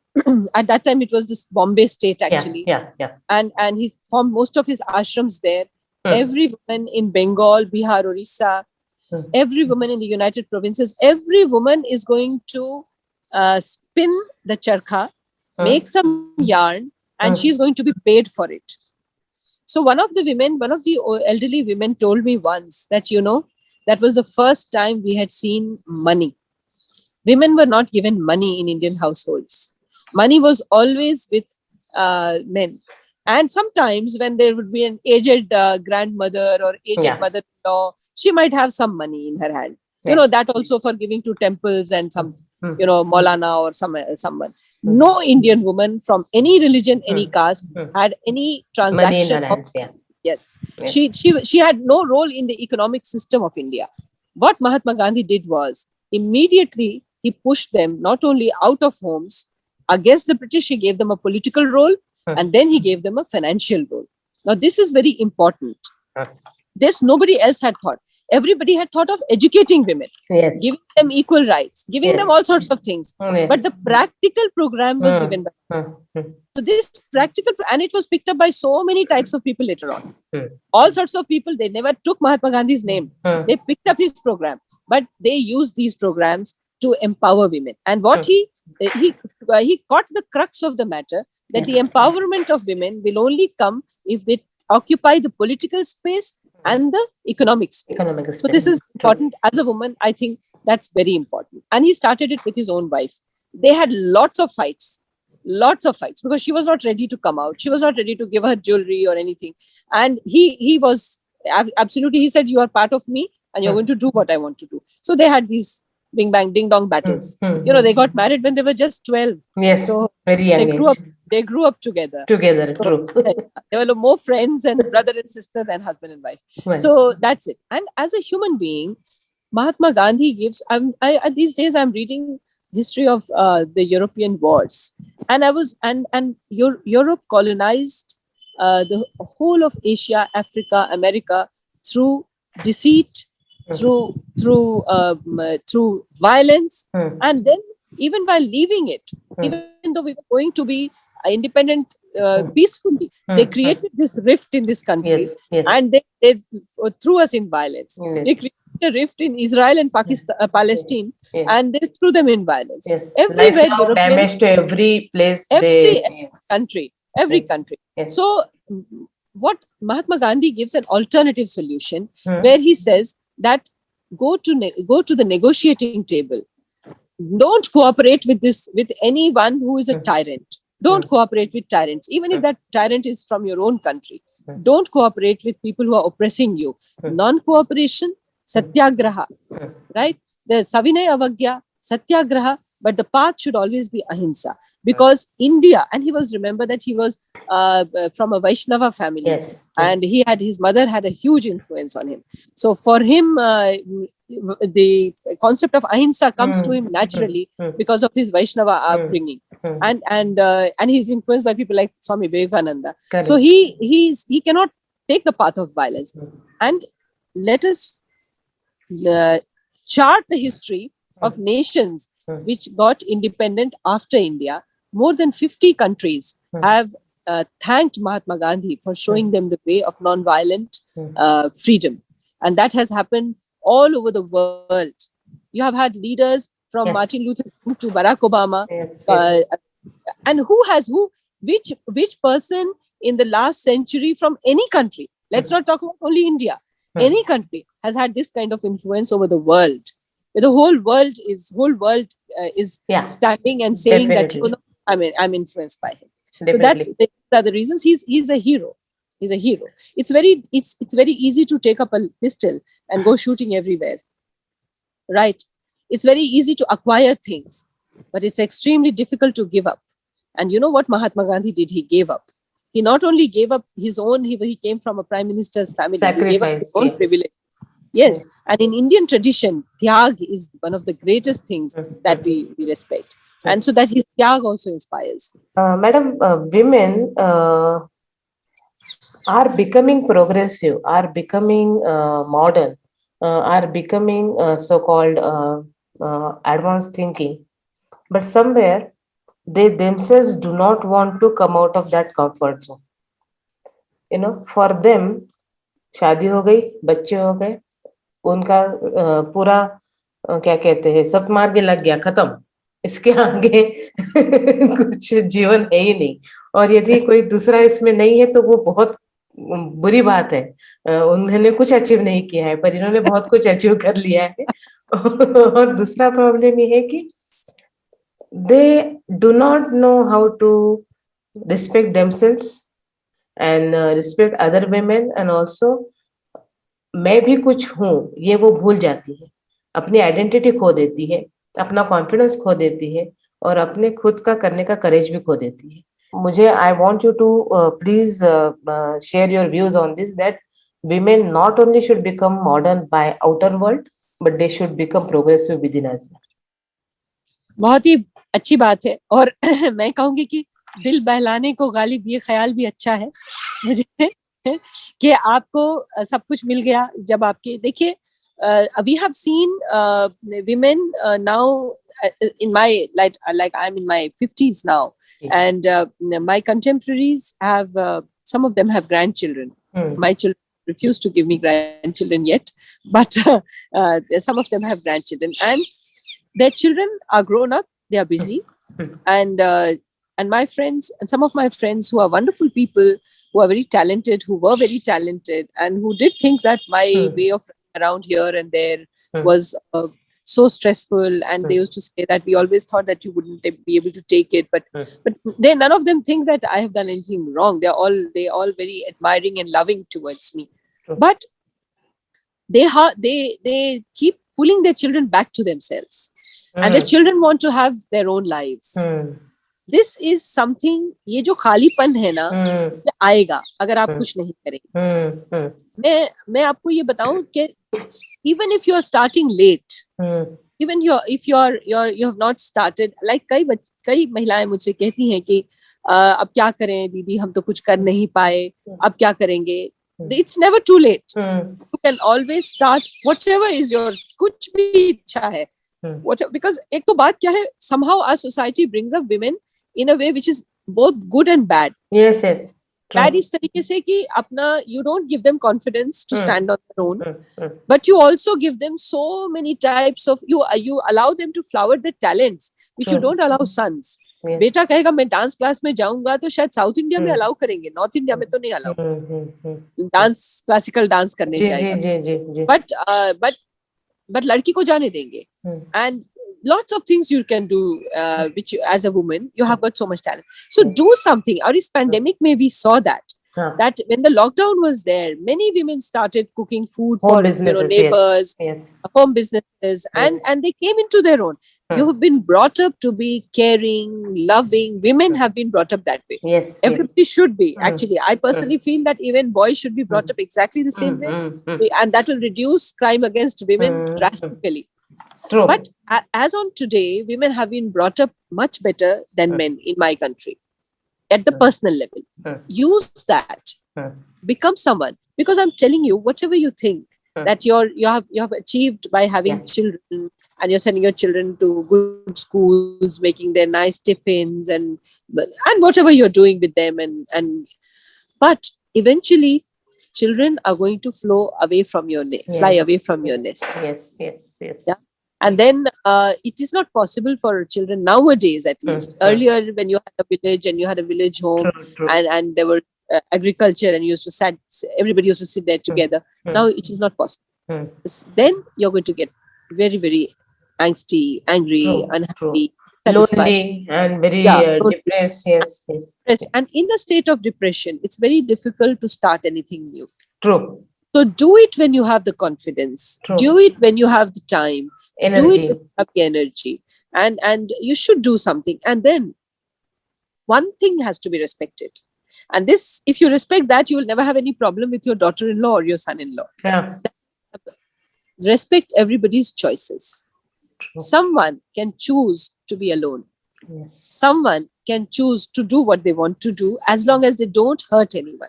at that time it was this Bombay state actually. And he formed most of his ashrams there. Every woman in Bengal, Bihar, Orissa, every woman in the United Provinces, every woman is going to spin the charkha, make some yarn, and she is going to be paid for it. So one of the elderly women told me once that, that was the first time we had seen money. Women were not given money in Indian households. Money was always with men. And sometimes when there would be an aged grandmother or aged mother-in-law, she might have some money in her hand. That also for giving to temples and some, Maulana or someone. No Indian woman from any religion, any caste had any transaction. Yes. She had no role in the economic system of India. What Mahatma Gandhi did was immediately he pushed them not only out of homes. Against the British, he gave them a political role and then he gave them a financial role. Now, this is very important. This nobody else had thought. Everybody had thought of educating women, giving them equal rights, giving them all sorts of things. But the practical program was given by them. So this practical, and it was picked up by so many types of people later on. All sorts of people, they never took Mahatma Gandhi's name. They picked up his program, but they used these programs to empower women. And what he he caught the crux of the matter, that the empowerment of women will only come if they occupy the political space and the economic space. So this is important. As a woman, I think that's very important. And he started it with his own wife. They had lots of fights, because she was not ready to come out. She was not ready to give her jewelry or anything. And he was absolutely, he said, you are part of me and you're going to do what I want to do. So they had these bing bang ding dong battles. They got married when they were just 12. Yes, so very young they grew up together. So, true. They were more friends and brother and sister than husband and wife. Well, so that's it. And as a human being, Mahatma Gandhi gives, these days I'm reading history of the European wars, and Europe colonized the whole of Asia, Africa, America through deceit, through violence, and then even while leaving it, even though we were going to be independent peacefully, they created this rift in this country, and they threw us in violence. They created a rift in Israel and Pakistan, Palestine, and they threw them in violence. Everywhere, damage to every place, country. So what Mahatma Gandhi gives an alternative solution, where he says that go to the negotiating table. Don't cooperate with anyone who is a tyrant. Don't cooperate with tyrants, even if that tyrant is from your own country. Don't cooperate with people who are oppressing you. Non-cooperation, satyagraha, right? There's Savinay Avagya, satyagraha, but the path should always be ahimsa. Because India, and he was, remember that he was from a Vaishnava family, and his mother had a huge influence on him. So for him, the concept of ahimsa comes to him naturally because of his Vaishnava upbringing, and he's influenced by people like Swami Vivekananda. So he cannot take the path of violence. And let us chart the history of nations which got independent after India. More than 50 countries have thanked Mahatma Gandhi for showing them the way of non-violent freedom. And that has happened all over the world. You have had leaders from Martin Luther King to Barack Obama. And which person in the last century from any country, let's not talk about only India, any country has had this kind of influence over the world. The whole world is standing and saying that, I'm influenced by him. Definitely. So these are the reasons he's a hero. He's a hero. It's very easy to take up a pistol and go shooting everywhere, right? It's very easy to acquire things, but it's extremely difficult to give up. And you know what Mahatma Gandhi did? He gave up. He not only gave up his own, he came from a prime minister's family. Sacrifice, he gave up his own privilege. Yes, and in Indian tradition, tyag is one of the greatest things that we respect. And so that his tyag also inspires. Madam, women are becoming progressive, are becoming modern, are becoming so-called advanced thinking. But somewhere, they themselves do not want to come out of that comfort zone. For them, शादी हो गई, बच्चे हो गए, उनका पूरा क्या कहते हैं, सतमार्ग लग गया, खत्म, इसके आगे कुछ जीवन है ही नहीं. और यदि कोई दूसरा इसमें नहीं है तो वो बहुत बुरी बात है. उन्होंने कुछ अचीव नहीं किया है, पर इन्होंने बहुत कुछ अचीव कर लिया है. और दूसरा प्रॉब्लम ये है कि they do not know how to respect themselves and respect other women, and also मैं भी कुछ हूँ ये वो भूल जाती है, अपनी आइडेंटिटी खो देती है, अपना कॉन्फिडेंस खो देती है, और अपने खुद का करने का करेज भी खो देती है. मुझे I want you to please share your views on this, that women not only should become modern by outer world, but they should become progressive within as well. बहुत ही अच्छी बात है. और मैं कहूंगी कि दिल बहलाने को गालिब ये ख्याल भी अच्छा है मुझे कि आपको सब कुछ मिल गया. जब आपके देखिए, we have seen women now in my like I'm in my 50s now, and my contemporaries have some of them have grandchildren. My children refuse to give me grandchildren yet, but some of them have grandchildren, and their children are grown up, they are busy, And my friends, and some of my friends who are wonderful people, who are very talented, who were very talented, and who did think that my way of running around here and there was so stressful, and they used to say that we always thought that you wouldn't be able to take it, but they, none of them think that I have done anything wrong. They all very admiring and loving towards me, but they keep pulling their children back to themselves, and the children want to have their own lives. This is something, ये जो खालीपन है ना, आएगा अगर आप कुछ नहीं करेंगे. मैं आपको ये बताऊं कि even if you are starting late, even if you have not started, like कई महिलाएं मुझसे कहती हैं कि अब क्या करें दीदी, हम तो कुछ कर नहीं पाए, अब क्या करेंगे. It's never too late. You can always start whatever is your, कुछ भी इच्छा है. Because एक तो बात क्या है, somehow our society brings up women in a way which is both good and bad. Yes. Bad इस तरीके से कि अपना, you don't give them confidence to stand on their own, but you also give them so many types of, you allow them to flower their talents which you don't allow sons. बेटा कहेगा मैं dance class में जाऊंगा, तो शायद south India में allow करेंगे, north India में तो नहीं अलाउ. डांस, क्लासिकल डांस करने जाएगा, but लड़की को जाने देंगे. And lots of things you can do, which you, as a woman, you have got so much talent. So do something. Or this pandemic, maybe saw that when the lockdown was there, many women started cooking food for neighbors, home businesses, and they came into their own. You have been brought up to be caring, loving. Women have been brought up that way. Everybody should be. Actually, I personally feel that even boys should be brought up exactly the same way, and that will reduce crime against women drastically. True. But as on today, women have been brought up much better than men in my country at the personal level. Use that. Become someone. Because I'm telling you, whatever you think that you have achieved by having children, and you're sending your children to good schools, making their nice tiffins, and whatever you're doing with them, but eventually children are going to flow away from your fly away from your nest. Yes. Yeah? And then it is not possible for children nowadays, at least. Earlier, when you had a village and you had a village home, and there were agriculture, and everybody used to sit there together. Now it is not possible. Then you're going to get very, very angsty, angry, unhappy, lonely, and very depressed. Yes. And in the state of depression, it's very difficult to start anything new. True. So do it when you have the confidence. Do it when you have the time. Energy. Do it when you have the energy. And you should do something. And then one thing has to be respected. And this, if you respect that, you will never have any problem with your daughter-in-law or your son-in-law. Yeah. Respect everybody's choices. Someone can choose to be alone. Yes. Someone can choose to do what they want to do as long as they don't hurt anyone.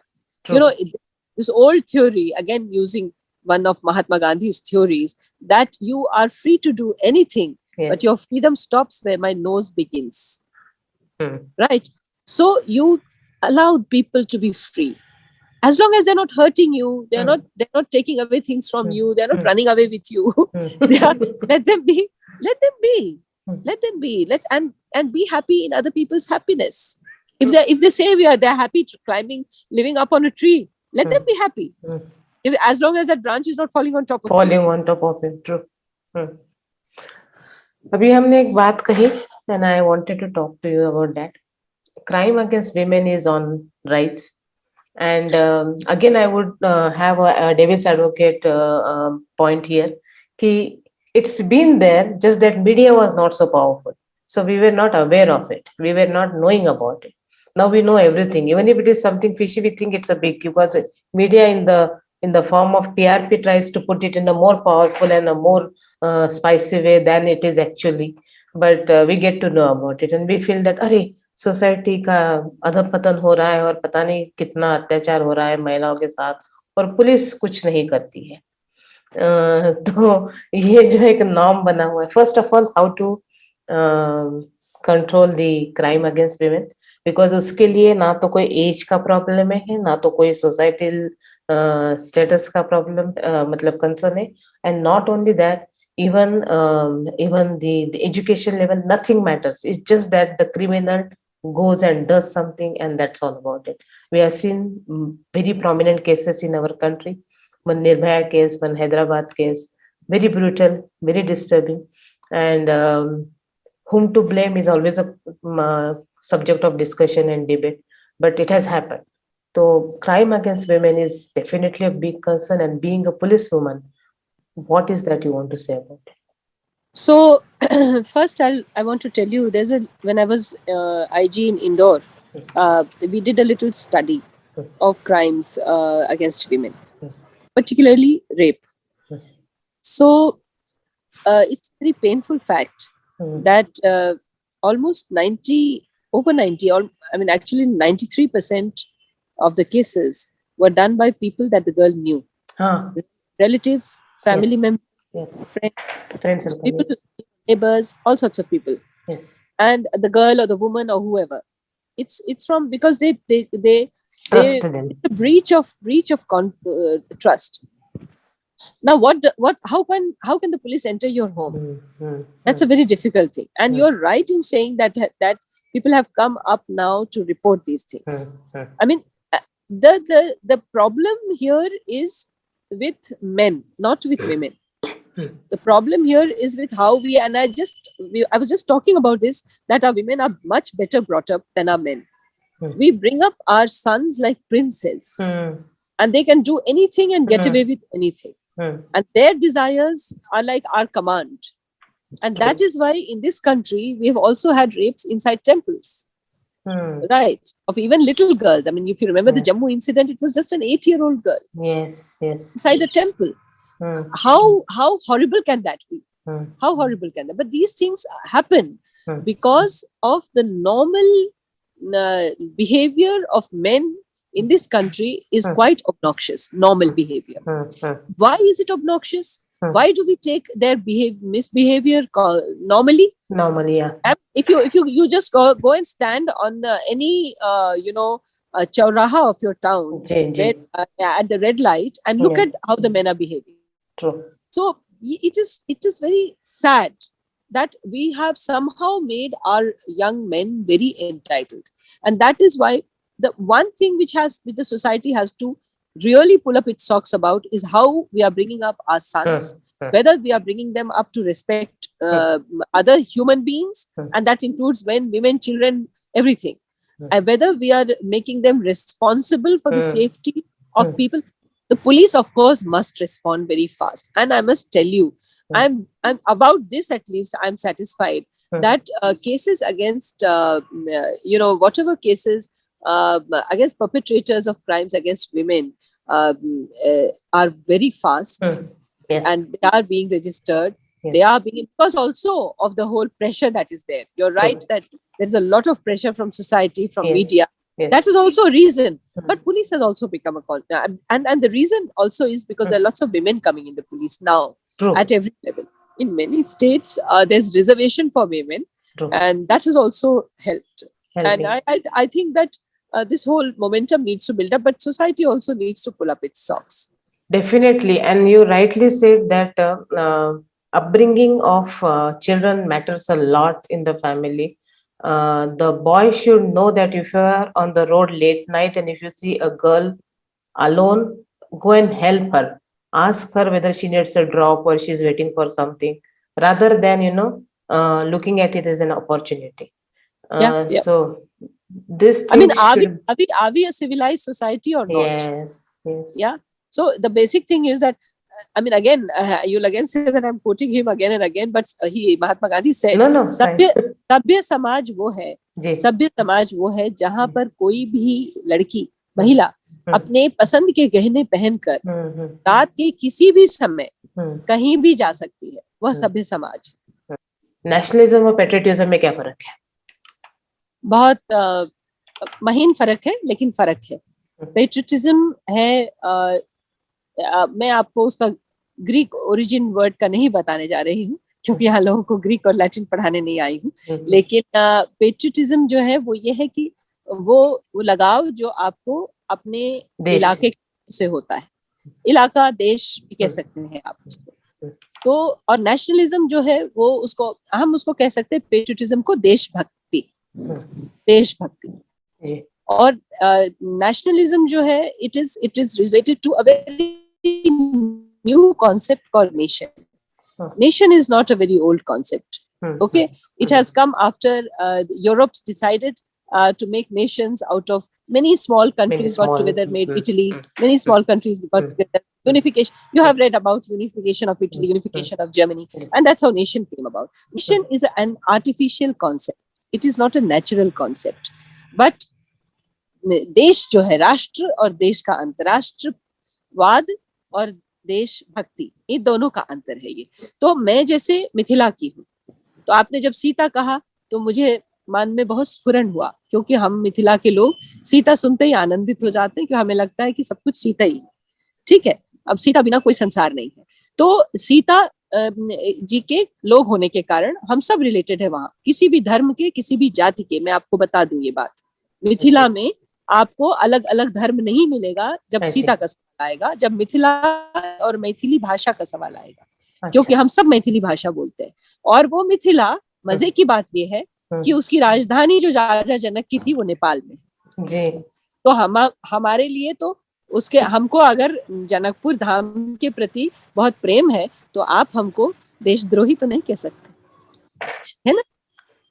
This old theory, again using one of Mahatma Gandhi's theories, that you are free to do anything, but your freedom stops where my nose begins. Right? So you allowed people to be free. As long as they're not hurting you, they're not taking away things from you, they're not running away with you. Let them be. And be happy in other people's happiness. If they say they're happy climbing, living up on a tree, let them be happy. As long as that branch is not falling on top of it. True. अभी हमने एक बात कही, and I wanted to talk to you about that. Crime against women is on rise. And again, I would have a Davis advocate point here. It's been there, just that media was not so powerful. So we were not aware of it. We were not knowing about it. Now we know everything. Even if it is something fishy, we think it's a big, because media in the form of TRP tries to put it in a more powerful and a more spicy way than it is actually. But we get to know about it, and we feel that, अरे society का अधपतन हो रहा है और पता नहीं कितना अत्याचार हो रहा है महिलाओं के साथ, और पुलिस कुछ नहीं करती है. तो ये जो एक नॉर्म बना हुआ है, first of all how to control the crime against women, because उसके लिए ना तो कोई एज का प्रॉब्लम है, ना तो कोई सोसाइटल स्टेटस का प्रॉब्लम मतलब कंसर्न है. And not only that, even the education level, nothing matters. It's just that the criminal goes and does something, and that's all about it. We have seen very prominent cases in our country. One Nirbhaya case, one Hyderabad case, very brutal, very disturbing, and whom to blame is always a subject of discussion and debate, but it has happened. So crime against women is definitely a big concern, and being a policewoman, what is that you want to say about it? So first I want to tell you, when I was IG in Indore, we did a little study of crimes against women, particularly rape. So it's a very painful fact that almost 90, actually 93% of the cases were done by people that the girl knew. Relatives, family members, friends, people, neighbors, all sorts of people. And the girl or the woman or whoever. It's from because they it's a breach of trust. Now how can the police enter your home? That's a very difficult thing. And you're right in saying that people have come up now to report these things. I mean, the problem here is with men, not with women. The problem here is with how I was just talking about this, that our women are much better brought up than our men. We bring up our sons like princes, and they can do anything and get away with anything. And their desires are like our command. And that is why in this country, we have also had rapes inside temples. Right, of even little girls. I mean, if you remember the Jammu incident, it was just an 8-year-old girl. Yes. Inside a temple. How horrible can that be? How horrible can that? But these things happen because of the normal behavior of men in this country is quite obnoxious. Normal behavior. Why is it obnoxious? Why do we take their misbehavior normally? Normally, yeah. If you just go and stand on any chowraha of your town at the red light and look at how the men are behaving. True. So it is very sad that we have somehow made our young men very entitled, and that is why the one thing which the society has to really pull up its socks about is how we are bringing up our sons, whether we are bringing them up to respect other human beings, and that includes men, women, children, everything, and whether we are making them responsible for the safety of people. The police, of course, must respond very fast, and I must tell you, I'm about this, at least I'm satisfied that cases against whatever cases against perpetrators of crimes against women are very fast. And they are being registered. They are being, because also of the whole pressure that is there. You're right that there's a lot of pressure from society, from media. That is also a reason. But police has also become a call. And the reason also is because there are lots of women coming in the police now at every level. In many states, there's reservation for women, and that has also helped. And I think that this whole momentum needs to build up, but society also needs to pull up its socks. Definitely. And you rightly said that upbringing of children matters a lot in the family. The boy should know that if you are on the road late night and if you see a girl alone, go and help her. Ask her whether she needs a drop or she's waiting for something, rather than, looking at it as an opportunity. So this thing are we a civilized society or not? Yes. Yeah. So the basic thing is that, again, you'll again say that I'm quoting him again and again, but Mahatma Gandhi said, सभ्य समाज वो है जहाँ पर कोई भी लड़की, महिला अपने पसंद के गहने पहनकर रात के किसी भी समय कहीं भी जा सकती है, वह सभ्य समाज। नेशनलिज्म और पेट्रियटिज्म में क्या फर्क है? बहुत महीन फर्क है, लेकिन फर्क है। पेट्रियटिज्म है, मैं आपको उसका ग्रीक ओरिजिन वर्ड का नहीं बताने जा रही हूँ, क्योंकि यहाँ लोगों को ग्रीक और लैटिन पढ़ाने नहीं आई हूँ, लेकिन पेट्रियटिज्म जो है वो ये है कि वो लगाव जो आपको अपने इलाके से होता है, इलाका, देश भी कह सकते हैं आप उसको। तो और नेशनलिज्म जो है वो उसको हम उसको कह सकते हैं पेट्रियटिज्म को देशभक्ति, देशभक्ति। और नेशनलिज्म जो है it is related to a very new concept called nation. Nation is not a very old concept. Okay, it has come after Europe decided to make nations out of many small countries got together, made Italy. Many small countries got together. Unification. You have read about unification of Italy, unification of Germany, and that's how nation came about. Nation is an artificial concept. It is not a natural concept. But देश जो है, राष्ट्र और देश का अंतर, राष्ट्रवाद और देशभक्ति, ये दोनों का अंतर है ये. तो मैं जैसे मिथिला की हूँ, तो आपने जब सीता कहा तो मुझे मन में बहुत स्फुरण हुआ, क्योंकि हम मिथिला के लोग सीता सुनते ही आनंदित हो जाते हैं, कि हमें लगता है कि सब कुछ सीता ही है. ठीक है, अब सीता बिना कोई संसार नहीं है. तो सीता जी के लोग होने के कारण हम सब रिलेटेड है वहाँ, किसी भी धर्म के, किसी भी जाति के. मैं आपको बता दूं ये बात, मिथिला में आपको अलग अलग धर्म नहीं मिलेगा जब सीता का सवाल आएगा, जब मिथिला और मैथिली भाषा का सवाल आएगा. क्योंकि हम सब मैथिली भाषा बोलते हैं. और वो मिथिला, मजे की बात ये है कि उसकी राजधानी जो राजा जनक की थी वो नेपाल में जी. तो हमारे लिए तो उसके, हमको अगर जनकपुर धाम के प्रति बहुत प्रेम है तो आप हमको देशद्रोही तो नहीं कह सकते, है ना.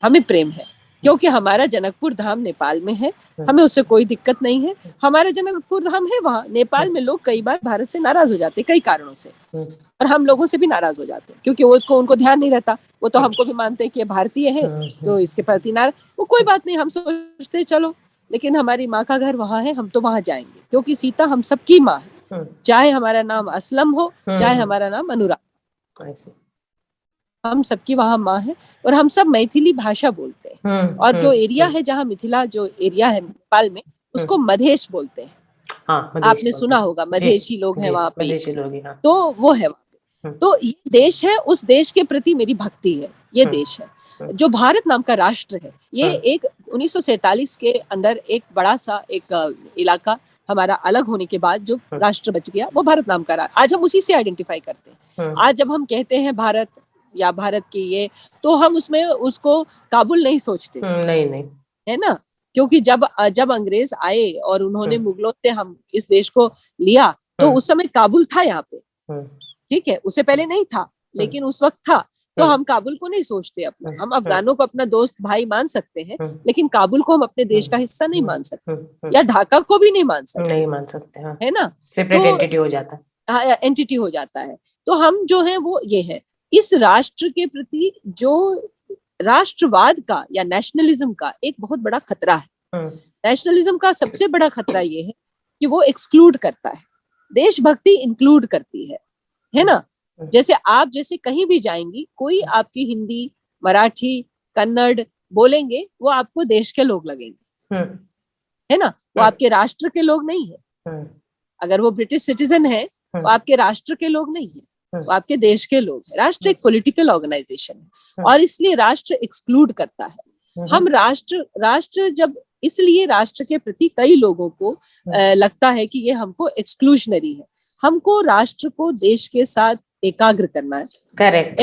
हमें प्रेम है क्योंकि हमारा जनकपुर धाम नेपाल में है, हमें उससे कोई दिक्कत नहीं है. हमारा जनकपुर धाम है वहाँ नेपाल में. लोग कई बार भारत से नाराज हो जाते हैं कई कारणों से, और हम लोगों से भी नाराज हो जाते हैं, क्योंकि वो उसको उनको ध्यान नहीं रहता. वो तो हमको भी मानते हैं कि ये भारतीय है तो इसके प्रति नाराज. वो कोई बात नहीं, हम सोचते चलो, लेकिन हमारी माँ का घर वहाँ है, हम तो वहाँ जाएंगे, क्योंकि सीता हम सबकी माँ है. चाहे हमारा नाम असलम हो, चाहे हमारा नाम अनुराग, हम सबकी वहाँ माँ है. और हम सब मैथिली भाषा बोलते हैं. और जो एरिया है जहाँ मिथिला, जो एरिया है नेपाल में, उसको मधेश बोलते हैं. आपने सुना होगा, मधेशी लोग हैं वहाँ पे, तो वो है वहाँ पे. तो ये देश है, उस देश के प्रति मेरी भक्ति है. ये देश है जो भारत नाम का राष्ट्र है. ये एक 1947 के अंदर एक बड़ा सा एक इलाका हमारा अलग होने के बाद जो राष्ट्र बच गया, वो भारत नाम का. आज हम उसी से आइडेंटिफाई करते हैं. आज जब हम कहते हैं भारत या भारत की ये, तो हम उसमें उसको काबुल नहीं सोचते. नहीं, है ना. क्योंकि जब अंग्रेज आए और उन्होंने मुगलों से हम इस देश को लिया, तो उस समय काबुल था यहाँ पे. ठीक है, उससे पहले नहीं था, लेकिन उस वक्त था. तो हम काबुल को नहीं सोचते अपना. हम अफगानों को अपना दोस्त भाई मान सकते हैं, लेकिन काबुल को हम अपने देश का हिस्सा नहीं मान सकते, या ढाका को भी नहीं मान सकते. है ना. सेपरेट एंटिटी हो जाता है. एंटिटी हो जाता है. तो हम जो है वो ये है, इस राष्ट्र के प्रति जो राष्ट्रवाद का या नेशनलिज्म का एक बहुत बड़ा खतरा है. नेशनलिज्म का सबसे बड़ा खतरा ये है कि वो एक्सक्लूड करता है, देशभक्ति इंक्लूड करती है ना. जैसे आप जैसे कहीं भी जाएंगी, कोई आपकी हिंदी, मराठी, कन्नड़ बोलेंगे, वो आपको देश के लोग लगेंगे, है ना. वो आपके राष्ट्र के लोग नहीं है. अगर वो ब्रिटिश सिटीजन है तो आपके राष्ट्र के लोग नहीं है, वो आपके देश के लोग हैं. राष्ट्र एक पॉलिटिकल ऑर्गेनाइजेशन है, और इसलिए राष्ट्र एक्सक्लूड करता है. हम राष्ट्र जब, इसलिए राष्ट्र के प्रति कई लोगों को लगता है कि ये हमको एक्सक्लूशनरी है. हमको राष्ट्र को देश के साथ एकाग्र करना है. करेक्ट.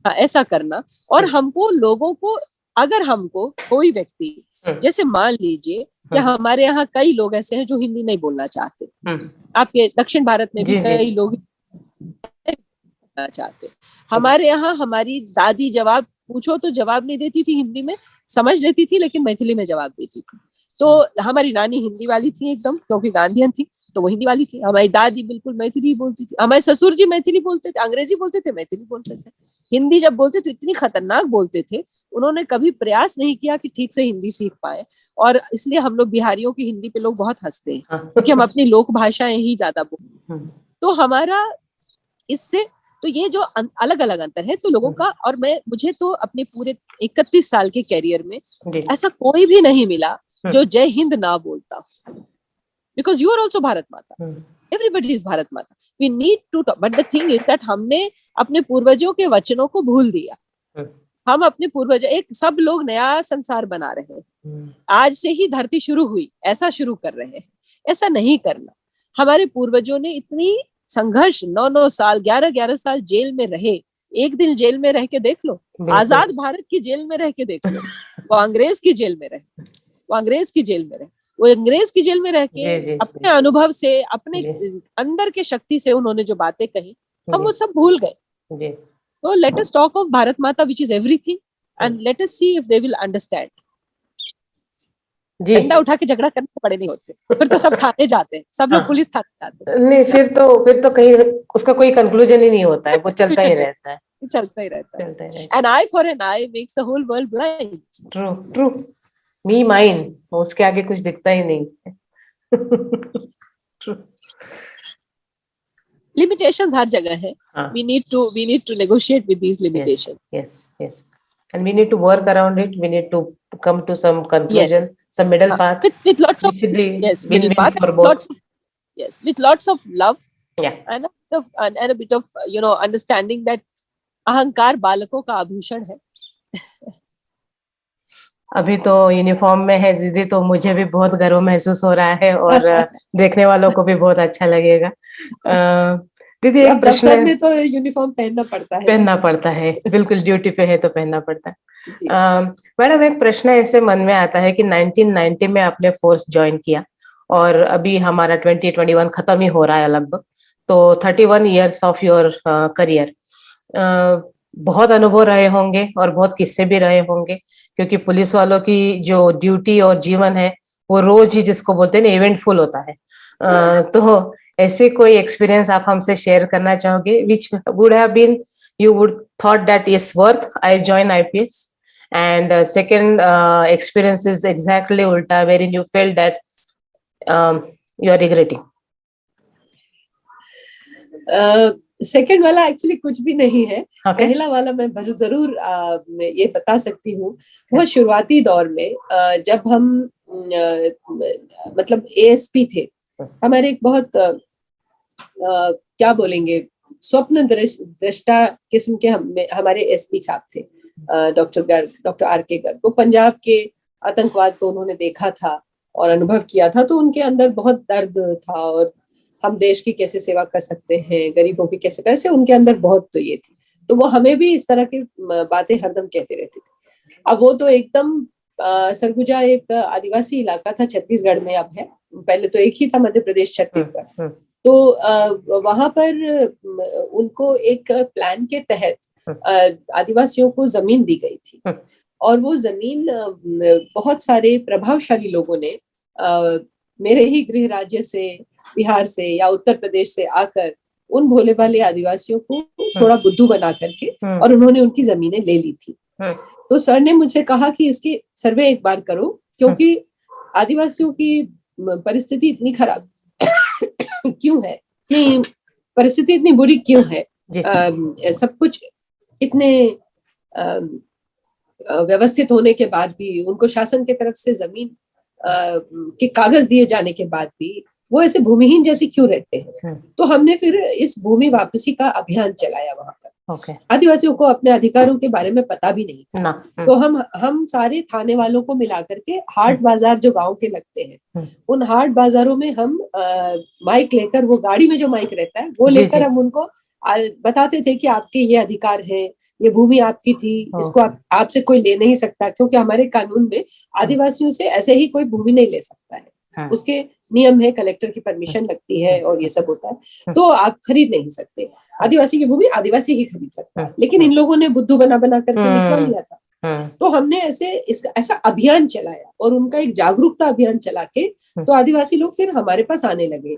ऐसा करना. और हमको लोगों को, अगर हमको कोई व्यक्ति, जैसे मान लीजिए कि हमारे यहाँ कई लोग ऐसे हैं जो हिंदी नहीं बोलना चाहते. आपके दक्षिण भारत में भी कई लोग चाहते. हमारे यहाँ हमारी दादी जवाब पूछो तो जवाब नहीं देती थी हिंदी में, समझ लेती थी, लेकिन मैथिली में जवाब देती थी. तो हमारी नानी हिंदी वाली थी एकदम, क्योंकि गांधीयन थी, तो वो हिंदी वाली थी. हमारी दादी बिल्कुल मैथिली बोलती थी. हमारे ससुर जी मैथिली बोलते थे, अंग्रेजी बोलते थे, मैथिली बोलते थे. हिंदी जब बोलते थे इतनी खतरनाक बोलते थे, उन्होंने कभी प्रयास नहीं किया कि ठीक से हिंदी सीख पाए. और इसलिए हम लोग बिहारियों की हिंदी पे लोग बहुत हंसते हैं, क्योंकि हम अपनी लोक भाषाएं ही ज्यादा बोलते. तो हमारा इससे, तो ये जो अलग अलग अंतर है तो लोगों का. और मुझे तो अपने पूरे 31 साल के कैरियर में ऐसा कोई भी नहीं मिला जो जय हिंद ना बोलता. Because you are also Bharat Mata, everybody is Bharat Mata. We need to talk, but the thing is that हमने अपने पूर्वजों के वचनों को भूल दिया. हम अपने पूर्वज, एक सब लोग नया संसार बना रहे हैं, आज से ही धरती शुरू हुई ऐसा शुरू कर रहे हैं. ऐसा नहीं करना. हमारे पूर्वजों ने इतनी संघर्ष, 9-9 साल, 11-11 साल जेल में रहे, एक दिन जेल में रह के देख लो, आजाद भारत की जेल में रह के देख लो, वो अंग्रेज की जेल में रहे, वो अंग्रेज की जेल में रहे, वो अंग्रेज की जेल में रह के अपने अनुभव से, अपने अंदर के शक्ति से उन्होंने जो बातें कही, हम वो सब भूल गए। तो let us talk of Bharat Mata which is everything and let us see if they will understand. डंडा उठा के झगड़ा करने पड़े नहीं होते, फिर तो सब थाने जाते हैं, सब लोग पुलिस थाने जाते हैं। नहीं, फिर तो कहीं उसका कोई कंक्लूजन ही नहीं होता है, वो चलता ही रहता है, चलता ही रहता है। An eye for an eye makes the whole world blind. True. Me mine, उसके आगे कुछ दिखता ही नहीं। True. Limitations हर जगह है। We need to negotiate with these limitations. Yes. And we need to work around it. We need to come to some conclusion, some middle path. With lots of middle path for both. With lots of love. And a bit of understanding that अहंकार बालकों का आभूषण है। अभी तो uniform में है दीदी, तो मुझे भी बहुत गर्व महसूस हो रहा है और देखने वालों को भी बहुत अच्छा लगेगा। दीदी एक प्रश्न में तो यूनिफॉर्म पहनना पड़ता है, बिल्कुल ड्यूटी पे है तो पहनना पड़ता है। मैडम एक प्रश्न ऐसे मन में आता है कि 1990 में आपने फोर्स ज्वाइन किया और अभी हमारा 2021 खत्म ही हो रहा है लगभग, तो 31 इयर्स ऑफ योर करियर, बहुत अनुभव रहे होंगे और बहुत किस्से भी रहे होंगे, क्योंकि पुलिस वालों की जो ड्यूटी और जीवन है वो रोज ही जिसको बोलते हैं ना इवेंटफुल होता है। तो ऐसे कोई एक्सपीरियंस आप हमसे शेयर करना चाहोगे which would have been you would thought that is worth I join IPS, and second experience is exactly ulta wherein you felt that you are regretting? Second वाला एक्चुअली कुछ भी नहीं है। पहला वाला मैं जरूर ये बता सकती हूँ, बहुत शुरुआती दौर में जब हम मतलब ASP थे, हमारे एक बहुत क्या बोलेंगे स्वप्न दृष्टा किस्म के हमारे SP साहब थे, डॉक्टर RK गर्ग। वो पंजाब के आतंकवाद को उन्होंने देखा था और अनुभव किया था, तो उनके अंदर बहुत दर्द था और हम देश की कैसे सेवा कर सकते हैं, गरीबों की कैसे उनके अंदर बहुत तो ये थी, तो वो हमें भी इस तरह की बातें हरदम कहते रहते थे। अब वो तो एकदम सरगुजा एक आदिवासी इलाका था, छत्तीसगढ़ में अब है, पहले तो एक ही था मध्य प्रदेश छत्तीसगढ़। तो वहां पर उनको एक प्लान के तहत आदिवासियों को जमीन दी गई थी और वो जमीन बहुत सारे प्रभावशाली लोगों ने मेरे ही गृह राज्य से, बिहार से या उत्तर प्रदेश से आकर उन भोले भाले आदिवासियों को थोड़ा बुद्धू बना करके और उन्होंने उनकी जमीनें ले ली थी। तो सर ने मुझे कहा कि इसकी सर्वे एक बार करो, क्योंकि आदिवासियों की परिस्थिति इतनी खराब क्यों है, कि परिस्थिति इतनी बुरी क्यों है, सब कुछ इतने व्यवस्थित होने के बाद भी, उनको शासन के तरफ से जमीन के कागज दिए जाने के बाद भी वो ऐसे भूमिहीन जैसे क्यों रहते हैं। तो हमने फिर इस भूमि वापसी का अभियान चलाया वहां पर। आदिवासियों को अपने अधिकारों के बारे में पता भी नहीं था, तो हम सारे थाने वालों को मिला करके हाट बाजार जो गांव के लगते हैं, उन हाट बाजारों में हम माइक लेकर, वो गाड़ी में जो माइक रहता है वो लेकर हम उनको बताते थे कि आपके ये अधिकार है, ये भूमि आपकी थी, इसको आपसे कोई ले नहीं सकता, क्योंकि हमारे कानून में आदिवासियों से ऐसे ही कोई भूमि नहीं ले सकता है, उसके नियम है, कलेक्टर की परमिशन लगती है और ये सब होता है, तो आप खरीद नहीं सकते। आदिवासी की भूमि आदिवासी ही खरीद सकता है, लेकिन इन लोगों ने बुद्धू बना करके निकलवा लिया था। तो हमने ऐसा अभियान चलाया और उनका एक जागरूकता अभियान चला के तो आदिवासी लोग फिर हमारे पास आने लगे,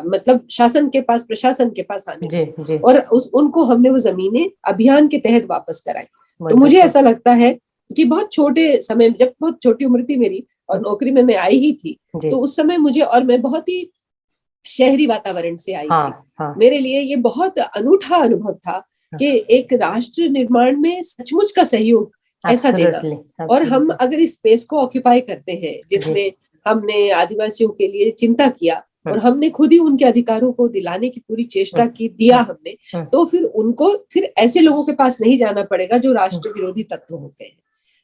मतलब शासन के पास, प्रशासन के पास आने लगे और उनको हमने वो जमीनें अभियान के तहत वापस कराई। तो मुझे ऐसा लगता है कि बहुत छोटे समय, जब बहुत छोटी उम्र थी मेरी और नौकरी में मैं आई ही थी, तो उस समय मुझे, और मैं बहुत ही शहरी वातावरण से आई थी, मेरे लिए ये बहुत अनूठा अनुभव था कि एक राष्ट्र निर्माण में सचमुच का सहयोग ऐसा देगा। और हम अगर इस स्पेस को ऑक्यूपाई करते हैं जिसमें हमने आदिवासियों के लिए चिंता किया और हमने खुद ही उनके अधिकारों को दिलाने की पूरी चेष्टा की, दिया हमने, तो फिर ऐसे लोगों के पास नहीं जाना पड़ेगा जो राष्ट्र विरोधी तत्व हो गए हैं।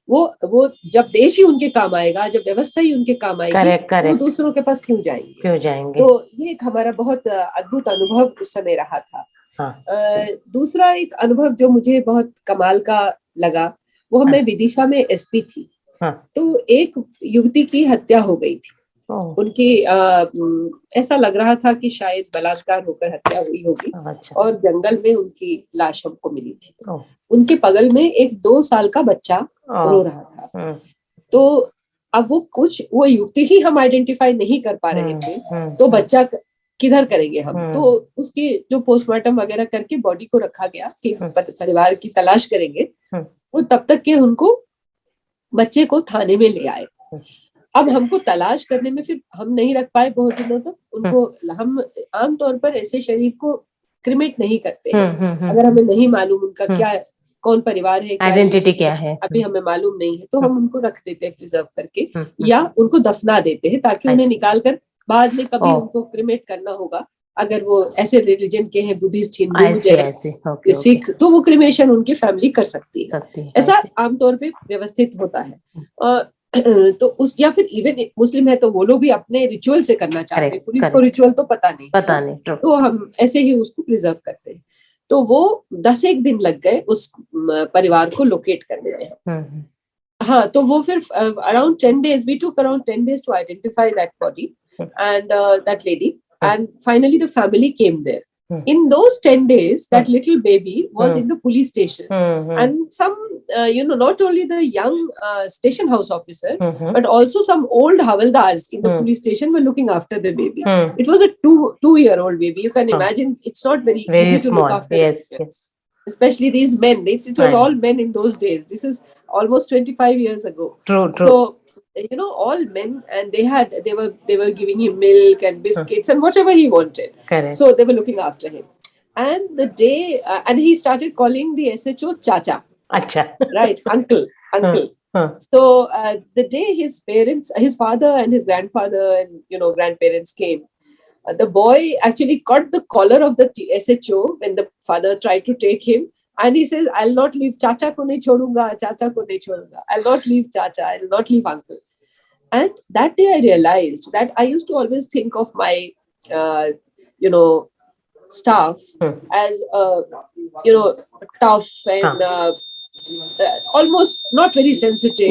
वो जब देश ही उनके काम आएगा, जब व्यवस्था ही उनके काम आएगी, वो दूसरों के पास क्यों जाएंगे। तो ये एक हमारा बहुत अद्भुत अनुभव उस समय रहा था। दूसरा एक अनुभव जो मुझे बहुत कमाल का लगा, वो मैं विदिशा में एसपी थी। तो एक युवती की हत्या हो गई थी। उनकी ऐसा लग रहा था कि शायद बलात्कार होकर हत्या हुई होगी। और जंगल में उनकी लाश हमको मिली थी। उनके बगल में एक 2 साल का बच्चा रो रहा था। तो अब वो युवती ही हम आइडेंटिफाई नहीं कर पा रहे थे, तो बच्चा किधर करेंगे हम। तो उसकी जो पोस्टमार्टम वगैरह करके बॉडी को रखा गया कि परिवार की तलाश करेंगे। वो तब तक के उनको बच्चे को थाने में ले आए। अब हमको तलाश करने में फिर हम नहीं रख पाए बहुत दिनों तक उनको। हम आमतौर पर ऐसे शरीर को क्रिमेट नहीं करते हैं अगर हमें नहीं मालूम उनका क्या, कौन परिवार है, आइडेंटिटी क्या है, अभी हमें मालूम नहीं है, तो हम उनको रख देते हैं प्रिजर्व करके, या उनको दफना देते हैं ताकि उन्हें निकाल कर बाद में कभी उनको क्रिमेट करना होगा। अगर वो ऐसे रिलीजन के हैं, बुद्धिस्ट, हिंदू, सिख, तो वो क्रिमेशन उनकी फैमिली कर सकती है। ऐसा आमतौर पे व्यवस्थित होता है। तो उस या फिर इवन मुस्लिम है तो वो लोग भी अपने रिचुअल से करना चाहते हैं। पुलिस को रिचुअल तो पता नहीं, तो हम ऐसे ही उसको प्रिजर्व करते हैं। तो वो 10 दिन लग गए उस परिवार को लोकेट करने में। हाँ, तो वो फिर around 10 days, we took around 10 days to identify that body and that lady, and finally the family came there. In those 10 days, that little baby was in the police station, and some, not only the young station house officer, but also some old havaldars in the police station were looking after the baby. It was a two-year-old baby. You can imagine it's not very easy to look after. Yes. Especially these men. It was all men in those days. This is almost 25 years ago. True. So, all men, and they were giving him milk and biscuits and whatever he wanted. Correct. So they were looking after him. And the day, and he started calling the SHO Chacha. Acha. Right, uncle. So the day his parents, his father and his grandfather and grandparents came, the boy actually caught the collar of the SHO when the father tried to take him, and he says, "I'll not leave Chacha ko nahi chodunga, Chacha ko nahi chodunga. I'll not leave Chacha, I'll not leave uncle." And that day I realized that I used to always think of my staff as tough and almost not very sensitive.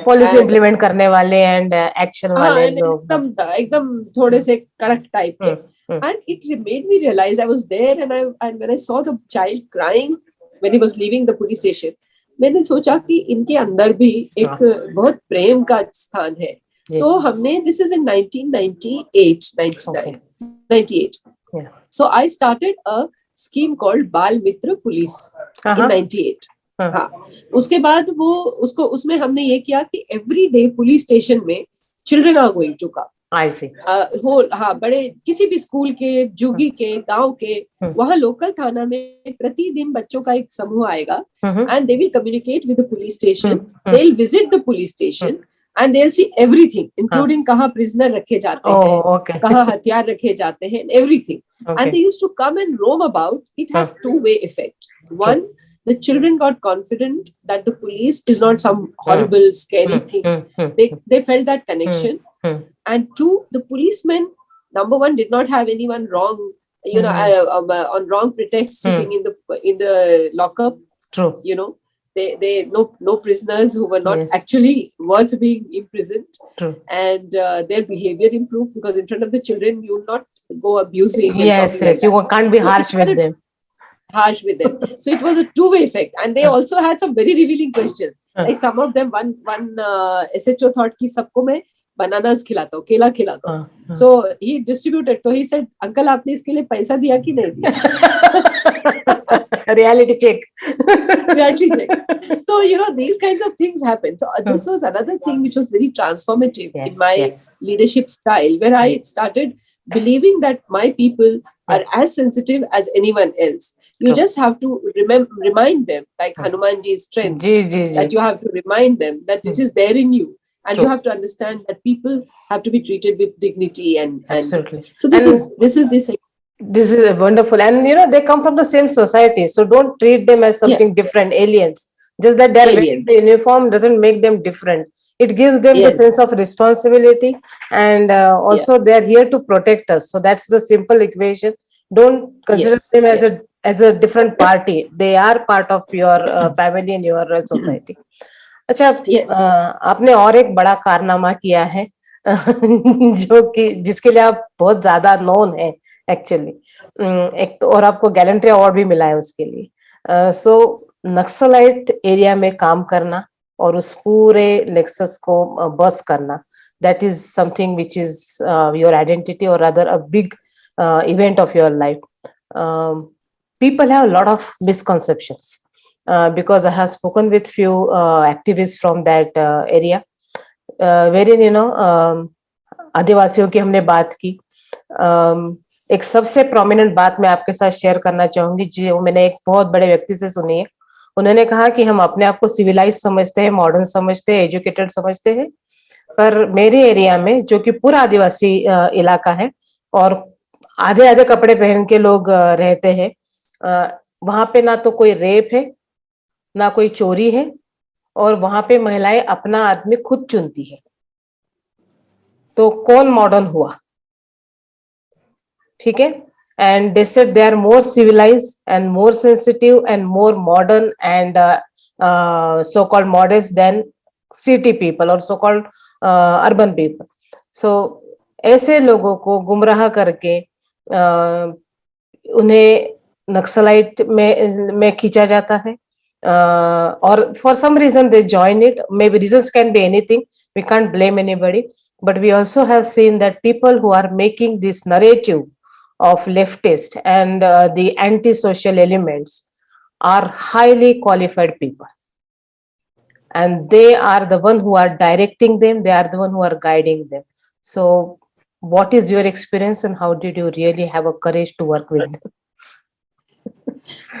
policy implement करने वाले and action वाले लोग, एकदम थोड़े से कड़क type के. And it made me realize, I was there and when I saw the child crying when he was leaving the police station, मैंने सोचा कि इनके अंदर भी एक बहुत प्रेम का स्थान है. तो हमने, this is in 1998. So I started a scheme called Bal Mitra Police in 98. हाँ, उसके बाद उसमें हमने ये किया कि एवरी डे पुलिस स्टेशन में children are going to come. बड़े किसी भी स्कूल के, जुगी के, गांव के, वहाँ लोकल थाना में प्रतिदिन बच्चों का एक समूह आएगा, and they will communicate with the police station, they will visit the police station, and they'll see everything, including कहाँ prisoner रखे जाते हैं, कहाँ हथियार रखे जाते हैं, everything. And they used to come and roam about. It had two-way effect. One, the children got confident that the police is not some horrible, scary thing. They felt that connection. And two, the policemen, number one, did not have anyone wrong, on wrong pretext sitting in the lockup. True. They no prisoners who were not actually worth being imprisoned. True. And their behavior improved, because in front of the children you will not go abusing. Yes, you can't be harsh with them. So it was a two-way effect, and they also had some very revealing questions. Like some of them, one SHO thought कि सबको मैं bananas खिलाता हूँ, केला खिलाता हूँ. So he distributed. So he said, "Uncle, आपने इसके लिए पैसा दिया कि नहीं दिया?" Reality check. So these kinds of things happen. So this was another thing which was very transformative in my leadership style, where I started believing that my people are as sensitive as anyone else. You just have to remind them, like Hanumanji's strength, that you have to remind them that it is there in you. And you have to understand that people have to be treated with dignity and absolutely. So this is wonderful, and they come from the same society, so don't treat them as something different, aliens. Just that they're wearing the uniform doesn't make them different. It gives them the sense of responsibility, and also they're here to protect us. So that's the simple equation. Don't consider them as a different party. They are part of your family and your society. अच्छा, Yes. आपने और एक बड़ा कारनामा किया है जो कि जिसके लिए आप बहुत ज्यादा नोन है एक्चुअली. एक तो और आपको गैलेंट्री अवार्ड भी मिला है उसके लिए. सो नक्सलाइट एरिया में काम करना और उस पूरे नेक्सस को बस करना, that is something which is your identity or rather a big event of your life. People have a lot of misconceptions because I have spoken with few activists from that area, wherein आदिवासियों की हमने बात की. एक सबसे prominent बात मैं आपके साथ शेयर करना चाहूंगी जो मैंने एक बहुत बड़े व्यक्ति से सुनी है. उन्होंने कहा कि हम अपने आप को सिविलाइज समझते हैं, मॉडर्न समझते हैं, एजुकेटेड समझते हैं, पर मेरे एरिया में जो कि पूरा आदिवासी इलाका है और आधे आधे कपड़े पहन के लोग रहते हैं, वहां पे ना तो कोई रेप है, ना कोई चोरी है, और वहां पे महिलाएं अपना आदमी खुद चुनती है. तो कौन मॉडर्न हुआ? ठीक है. And they said they are more civilized and more sensitive and more modern and so-called modest than city people or so-called urban people. So ऐसे लोगों को गुमराह करके उन्हें नक्सलाइट में खींचा जाता है. और for some reason they join it. Maybe reasons can be anything. We can't blame anybody. But we also have seen that people who are making this narrative of leftist and the anti-social elements are highly qualified people, and they are the one who are directing them, they are the one who are guiding them. So what is your experience and how did you really have a courage to work with them?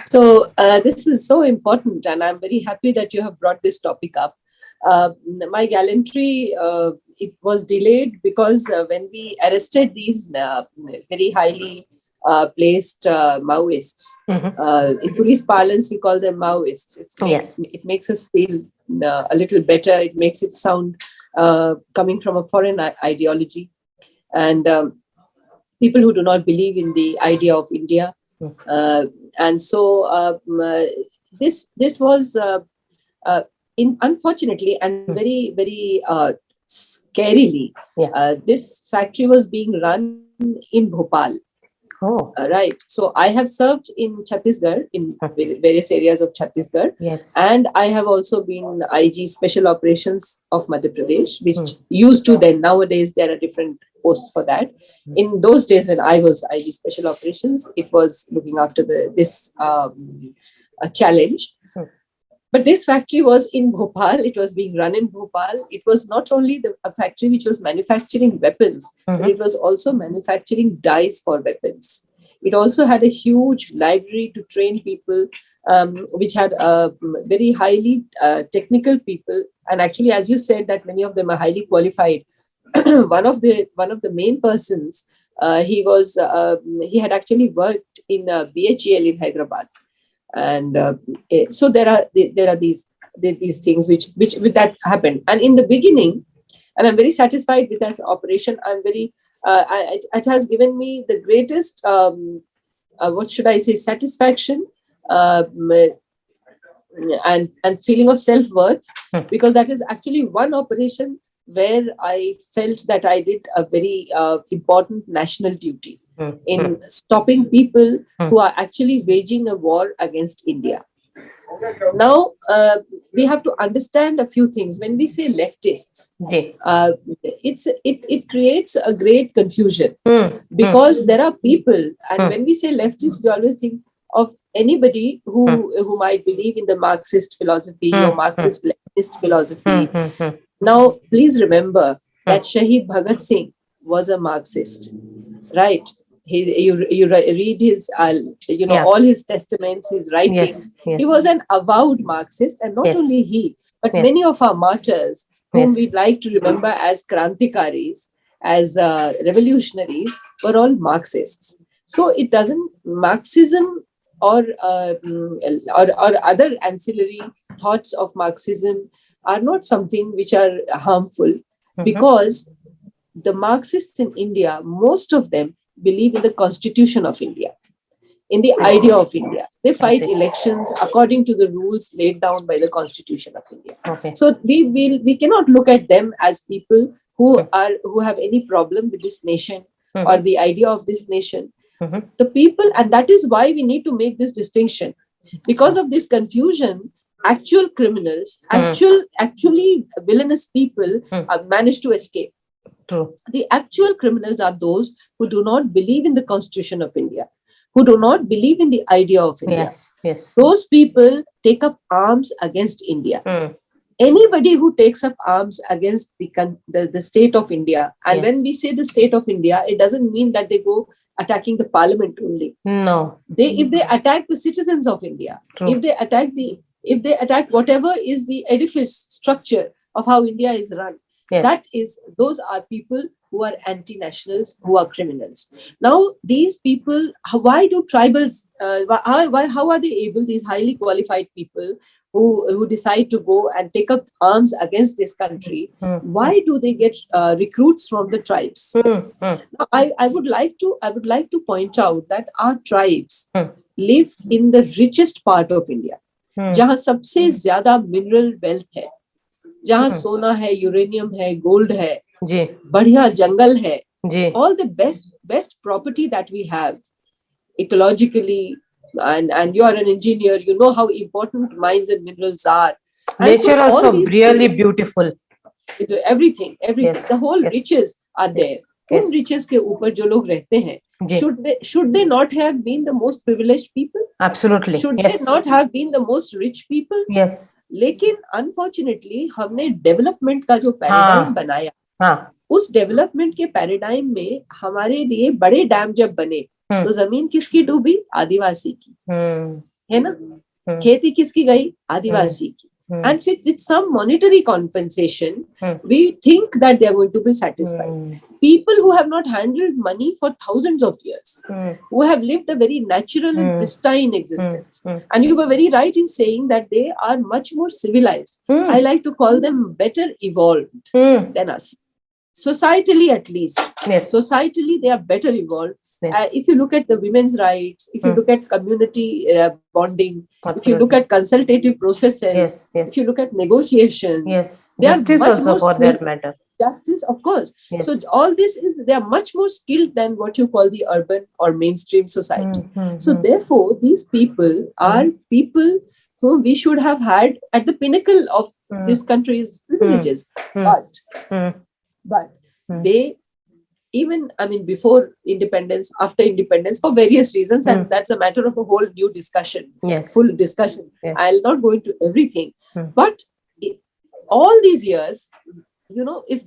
So this is so important, and I'm very happy that you have brought this topic up. My gallantry, it was delayed because when we arrested these very highly placed Maoists, in police parlance we call them Maoists. It makes us feel a little better. It makes it sound coming from a foreign ideology, and people who do not believe in the idea of India. And so this was unfortunately and very, very scarily, this factory was being run in Bhopal. Right. So I have served in Chhattisgarh, in various areas of Chhattisgarh. Yes. And I have also been IG Special Operations of Madhya Pradesh, which used to then. Nowadays, there are different posts for that. In those days when I was IG Special Operations, it was looking after this challenge. But this factory was in Bhopal. It was being run in Bhopal. It was not only a factory which was manufacturing weapons, but it was also manufacturing dyes for weapons. It also had a huge library to train people, which had very highly technical people. And actually, as you said, that many of them are highly qualified. One of the main persons, he had actually worked in BHEL in Hyderabad. And so there are these things which that happened. And in the beginning, and I'm very satisfied with that operation. I'm very it has given me the greatest what should I say, satisfaction and feeling of self-worth, because that is actually one operation where I felt that I did a very important national duty in stopping people who are actually waging a war against India. Now, we have to understand a few things. When we say leftists, it creates a great confusion because there are people, and when we say leftists, we always think of anybody who might believe in the Marxist philosophy or Marxist-Leninist philosophy. Now, please remember that Shahid Bhagat Singh was a Marxist, right? You read his, all his testaments, his writings. He was an avowed Marxist, and not only he, but many of our martyrs, whom we'd like to remember as Krantikaris, as revolutionaries, were all Marxists. So it doesn't, Marxism or other ancillary thoughts of Marxism are not something which are harmful, because the Marxists in India, most of them believe in the Constitution of India. in the I see. idea of India. They I fight see. elections according to the rules laid down by the Constitution of India. Okay. So we cannot look at them as people who have any problem with this nation or the idea of this nation. The people, and that is why we need to make this distinction. Because of this confusion, actual criminals, actually villainous people manage to escape. True. The actual criminals are those who do not believe in the Constitution of India, who do not believe in the idea of India. Yes, yes. Those people take up arms against India. Anybody who takes up arms against the state of India, and when we say the state of India, it doesn't mean that they go attacking the parliament only. No. If they attack the citizens of India, True. if they attack whatever is the edifice structure of how India is run, those are people who are anti-nationals, who are criminals. Now, these people, why do tribals, how are they able, these highly qualified people who decide to go and take up arms against this country, why do they get recruits from the tribes? Now, I would like to point out that our tribes live in the richest part of India, जहाँ सबसे ज्यादा mineral wealth है, जहाँ सोना है, uranium है, gold है, बढ़िया जंगल है, all the best property that we have ecologically, and you are an engineer, you know how important mines and minerals are. Nature also really beautiful. Everything, the whole riches are there. उन riches के ऊपर जो लोग रहते हैं, should they not have been the most privileged people? Absolutely. Should they not have been the most rich people? Yes. लेकिन unfortunately हमने development का जो paradigm बनाया, उस development के paradigm में हमारे लिए बड़े डैम जब बने, तो जमीन किसकी डूबी? आदिवासी की, है ना? खेती किसकी गई? आदिवासी की. And with some monetary compensation, we think that they are going to be satisfied. People who have not handled money for thousands of years, who have lived a very natural and pristine existence. And you were very right in saying that they are much more civilized. I like to call them better evolved than us. Societally, at least. Societally, they are better evolved. If you look at the women's rights, if you look at community bonding, if you look at consultative processes, if you look at negotiations, justice also for that matter. Justice, of course. So all this they are much more skilled than what you call the urban or mainstream society. So therefore, these people are people whom we should have had at the pinnacle of this country's privileges. But they, even, I mean, before independence, after independence, for various reasons, and that's a matter of a whole new discussion, full discussion. I'll not go into everything. But all these years, you know, if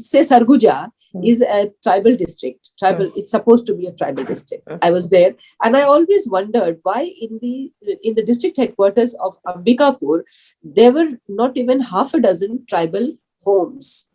say Sarguja is a tribal district, it's supposed to be a tribal district. I was there, and I always wondered why in the district headquarters of Ambikapur, there were not even half a dozen tribal homes.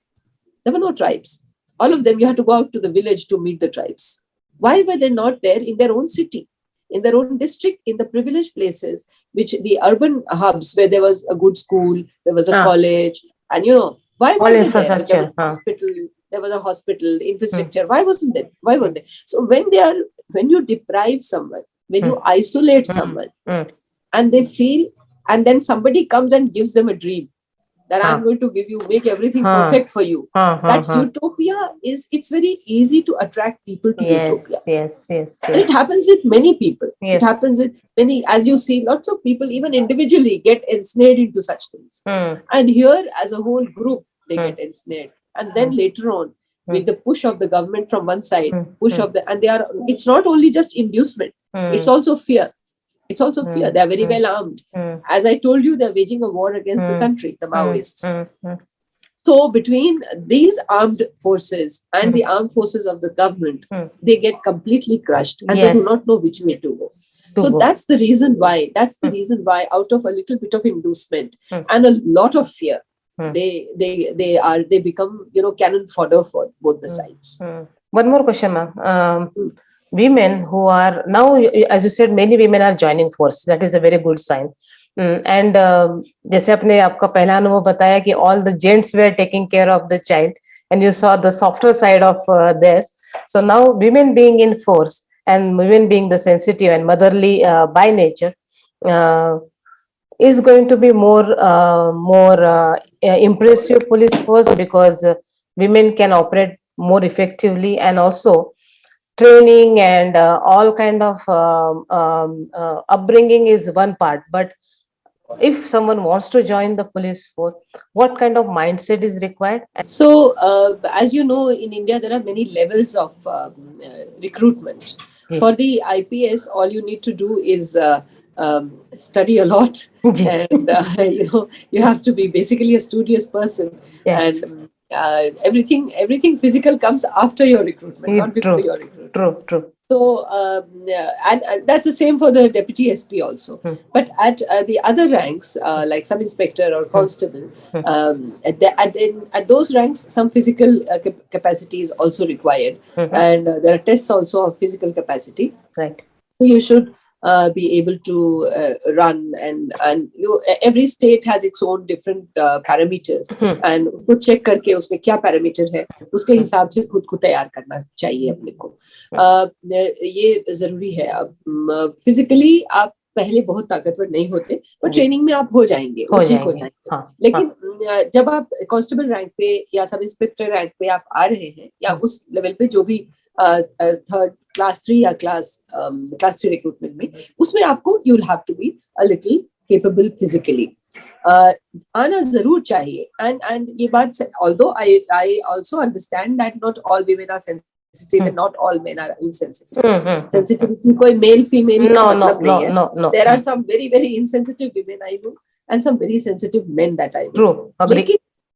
There were no tribes. All of them, you had to go out to the village to meet the tribes. Why were they not there in their own city, in their own district, in the privileged places, which the urban hubs where there was a good school, there was a college, and you know, why wasn't there? There was a hospital, there was a hospital, infrastructure. Why wasn't there? Why weren't there? So when you deprive someone, when you isolate someone, and they feel, and then somebody comes and gives them a dream, that I'm going to make everything perfect for you. That utopia it's very easy to attract people to utopia. Yes. And it happens with many people. It happens with many, as you see, lots of people, even individually, get ensnared into such things. And here, as a whole group, they get ensnared. And then later on, with the push of the government from one side, it's not only just inducement, it's also fear. It's also fear. They are very well armed. As I told you, they're waging a war against the country, the Maoists. So between these armed forces and the armed forces of the government, they get completely crushed and they do not know which way to go. So that's the reason why. That's the reason why, out of a little bit of inducement and a lot of fear, they become, you know, cannon fodder for both the sides. One more question, ma'am. Women who are now, as you said, many women are joining force. That is a very good sign. And जैसे आपने आपका पहला अनुभव बताया कि all the gents were taking care of the child, and you saw the softer side of this. So now women being in force, and women being the sensitive and motherly by nature, is going to be more impressive police force, because women can operate more effectively, and also training and all kind of upbringing is one part. But if someone wants to join the police force, what kind of mindset is required? So, as you know, in India, there are many levels of recruitment. Ji. For the IPS, all you need to do is study a lot, Ji. and you have to be basically a studious person. Yes. And everything physical comes after your recruitment, not before your recruitment. True. So, and that's the same for the deputy SP also. But at the other ranks, like sub inspector or constable, at those ranks, some physical capacity is also required, and there are tests also of physical capacity. Right. So you should be able to run, and every state has its own different parameters, and उसको check करके उसमें क्या parameter है, उसके हिसाब से खुद को तैयार करना चाहिए अपने को. ये जरूरी है. अब फिजिकली आप पहले बहुत ताकतवर नहीं होते, पर ट्रेनिंग में आप हो जाएंगे, वो ठीक हो जाएंगे. लेकिन जब आप कांस्टेबल रैंक पे या सब इंस्पेक्टर रैंक पे आप आ रहे हैं, या उस लेवल पे जो भी थर्ड क्लास 3 या क्लास 3 रिक्रूटमेंट में, उसमें आपको you will have to be a little capable physically. आना जरूर चाहिए. एंड ये बात, although I also understand that not all women are sensitive and not all men are insensitive. Sensitivity koi male female matlab nahi hai. No. There are some very very insensitive women I know, and some very sensitive men that I know. True.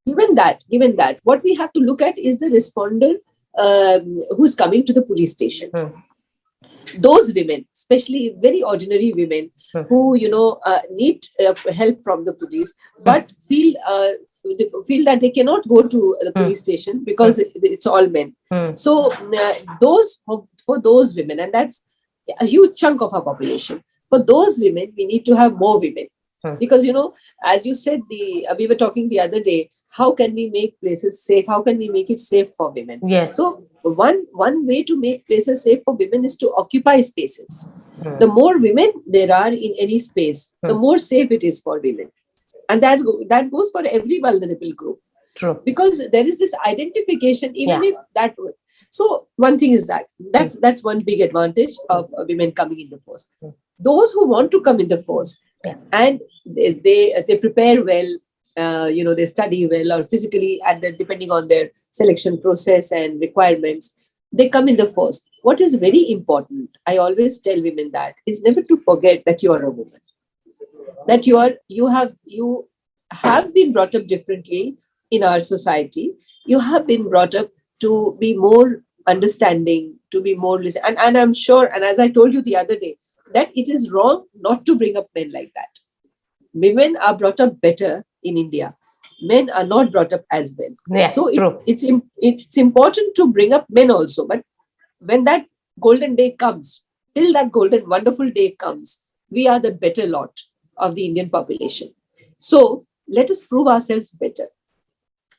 Given that, what we have to look at is the responder who's coming to the police station. Those women, especially very ordinary women, who need help from the police, but feel that they cannot go to the police station because it's all men. So for those women, and that's a huge chunk of our population, for those women we need to have more women. Because as you said, we were talking the other day, how can we make places safe, how can we make it safe for women? Yes. So one way to make places safe for women is to occupy spaces. The more women there are in any space, the more safe it is for women. And that goes for every vulnerable group. True. Because there is this identification, even if that. So one thing is that's one big advantage of women coming in the force. Those who want to come in the force, and they prepare well, they study well, or physically, depending on their selection process and requirements, they come in the force. What is very important, I always tell women, that is never to forget that you are a woman. That you have been brought up differently in our society. You have been brought up to be more understanding, to be more listening. And I'm sure, and as I told you the other day, that it is wrong not to bring up men like that. Women are brought up better in India. Men are not brought up as well. Yeah, so true. it's important to bring up men also. But when that golden day comes, till that golden wonderful day comes, we are the better lot of the Indian population. So let us prove ourselves better.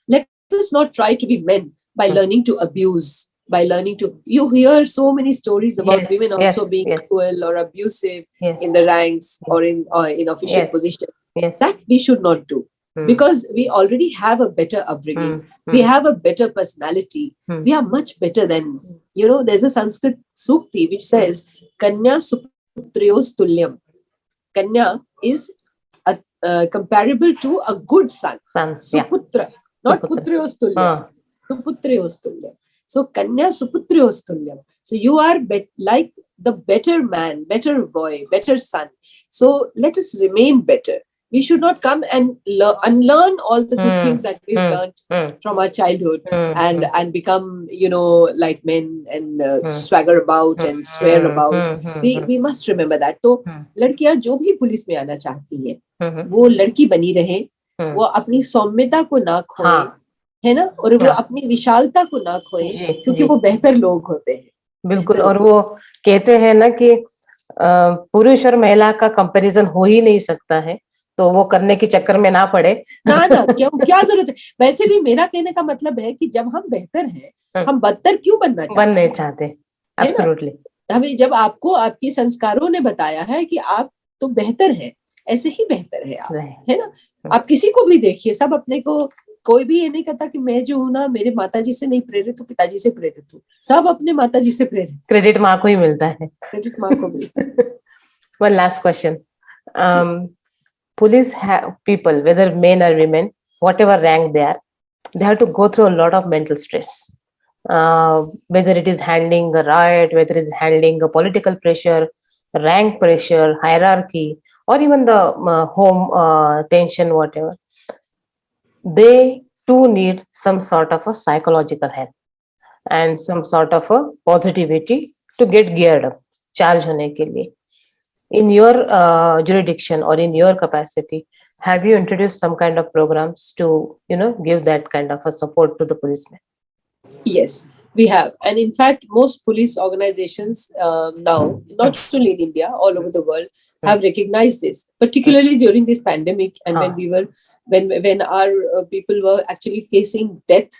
Let us not try to be men by learning to abuse, by learning to. You hear so many stories about women also being cruel or abusive in the ranks or in official position. That we should not do, because we already have a better upbringing. We have a better personality. We are much better than, there's a Sanskrit sukti which says, Kanya suputriyos tulyam. Kanya is comparable to a good son. Suputra, not putriyos tulyam. Suputriyos tulyam. So Kanya suputriyos tulyam. So you are like the better man, better boy, better son. So let us remain better. We should not come and unlearn all the good things that we've learned from our childhood and become, like men and swagger about and swear about. We must remember that. तो लड़कियां जो भी police में आना चाहती हैं, वो लड़की बनी रहे, वो अपनी सौम्यता को ना खोए, है ना, और वो अपनी विशालता को ना खोए, क्योंकि वो बेहतर लोग होते हैं. बिल्कुल. और वो कहते हैं ना कि पुरुष और महिला का कंपैरिजन हो ही नहीं सकता है, तो वो करने के चक्कर में ना पड़े. ना क्या जरूरत है. वैसे भी मेरा कहने का मतलब है कि जब हम बेहतर हैं, हम बदतर क्यों बनना चाहते? बनने चाहते. एब्सोल्युटली. हमें जब आपको आपकी संस्कारों ने बताया है कि आप तो बेहतर है, ऐसे ही बेहतर है आप, है ना। आप किसी को भी देखिए, सब अपने को, कोई भी ये नहीं कहता कि मैं जो हूँ ना मेरे माताजी से नहीं प्रेरित हूँ, पिताजी से प्रेरित हूँ, सब अपने माताजी से प्रेरित। क्रेडिट माँ को ही मिलता है, क्रेडिट माँ को मिलता है। One last question. Police people, whether men or women, whatever rank they have to go through a lot of mental stress. Whether it is handling a riot, whether it is handling a political pressure, rank pressure, hierarchy, or even the home tension, whatever. They too need some sort of a psychological help and some sort of a positivity to get geared up, charge होने के लिए. In your jurisdiction or in your capacity, have you introduced some kind of programs to, give that kind of a support to the policemen? Yes, we have. And in fact, most police organizations now, not only in India, all over the world, have recognized this, particularly during this pandemic and when our people were actually facing death.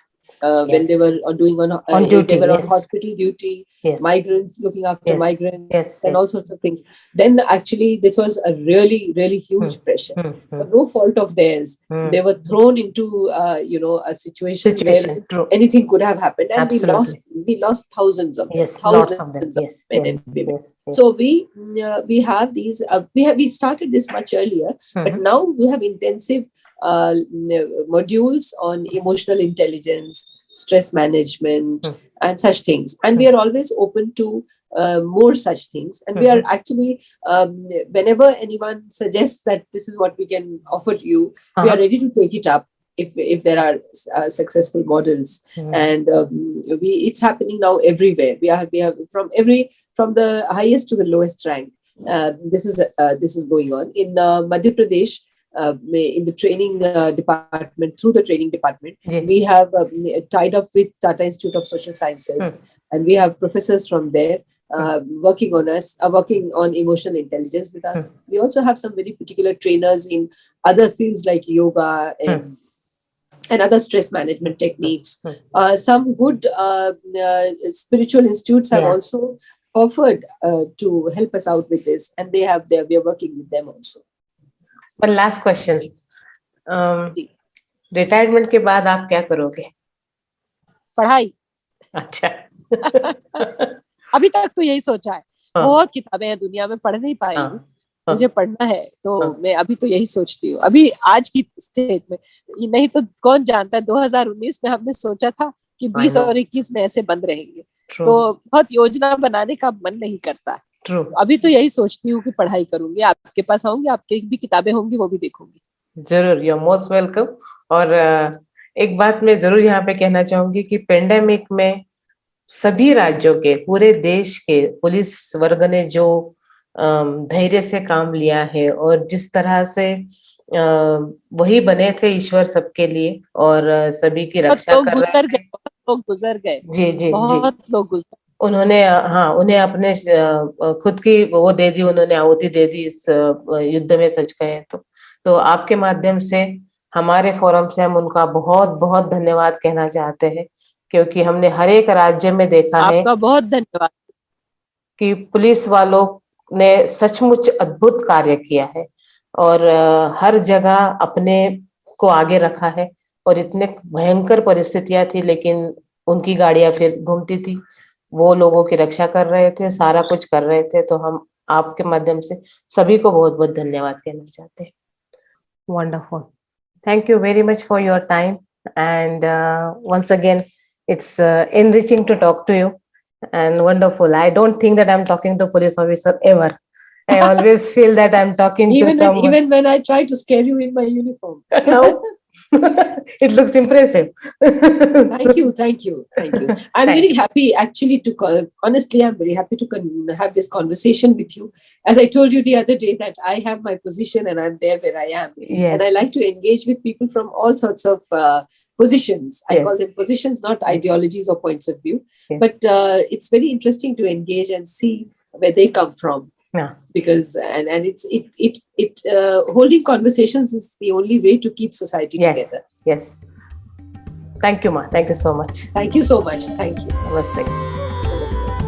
When they were doing on duty, they were on hospital duty, migrants looking after migrants, and all sorts of things. Then actually, this was a really, really huge pressure. For no fault of theirs, they were thrown into a situation where anything could have happened, and we lost thousands of them, thousands of men and women. So we have these. We started this much earlier, but now we have intensive modules on emotional intelligence, stress management, and such things. And we are always open to more such things. And we are actually, whenever anyone suggests that this is what we can offer you, we are ready to take it up if there are successful models. And it's happening now everywhere. We have from the highest to the lowest rank. This is going on in Madhya Pradesh. In the training department, through the training department, we have tied up with Tata Institute of Social Sciences, and we have professors from there working on emotional intelligence with us. We also have some very particular trainers in other fields like yoga and other stress management techniques. Some good spiritual institutes have also offered to help us out with this, and we are working with them also. One last question. Retirement के बाद आप क्या करोगे? पढ़ाई. अच्छा. अभी तक तो यही सोचा है. बहुत किताबें हैं दुनिया में, पढ़ नहीं पाई हूँ. मुझे पढ़ना है, तो मैं अभी तो यही सोचती हूँ. अभी आज की स्टेट में नहीं तो कौन जानता है 2019 में हमने सोचा था कि 20 और 21 में ऐसे बंद रहेंगे. तो बहुत योजना बनाने का मन नहीं करता. अभी तो यही सोचती हूँ कि पढ़ाई करूंगी. आपके पास आऊंगी, आपकी भी किताबें होंगी, वो भी देखूंगी. जरूर, यू आर मोस्ट वेलकम. और एक बात मैं जरूर यहाँ पे कहना चाहूंगी कि पेंडेमिक में सभी राज्यों के, पूरे देश के पुलिस वर्ग ने जो धैर्य से काम लिया है और जिस तरह से वही बने थे ईश्वर सबके लिए और सभी की रक्षा कर रहे थे. लोग गुजर गए. जी. बहुत लोग गुजर. उन्होंने उन्हें अपने खुद की वो दे दी, उन्होंने आहुति दे दी इस युद्ध में, सच कहें तो आपके माध्यम से, हमारे फोरम से हम उनका बहुत बहुत धन्यवाद कहना चाहते हैं, क्योंकि हमने हर एक राज्य में देखा है. आपका बहुत धन्यवाद. कि पुलिस वालों ने सचमुच अद्भुत कार्य किया है और हर जगह अपने को आगे रखा है. और इतने भयंकर परिस्थितियां थी, लेकिन उनकी गाड़ियां फिर घूमती थी, वो लोगों की रक्षा कर रहे थे, सारा कुछ कर रहे थे. तो हम आपके माध्यम से सभी को बहुत बहुत धन्यवाद कहना चाहते हैं. Wonderful. Thank you very much for your time, and once again it's enriching to talk to you and wonderful. I don't think that I'm talking to police officer ever. I always feel that I'm talking to someone. Even when I try to scare you in my uniform. No. It looks impressive. Thank you. I'm very happy actually honestly, I'm very happy to have this conversation with you. As I told you the other day that I have my position and I'm there where I am. Yes. And I like to engage with people from all sorts of positions. I call them positions, not ideologies or points of view. Yes. But it's very interesting to engage and see where they come from. Yeah. Because and it's holding conversations is the only way to keep society together. Yes. Thank you, Ma. Thank you so much. Thank you so much. Thank you. Namaste. Namaste.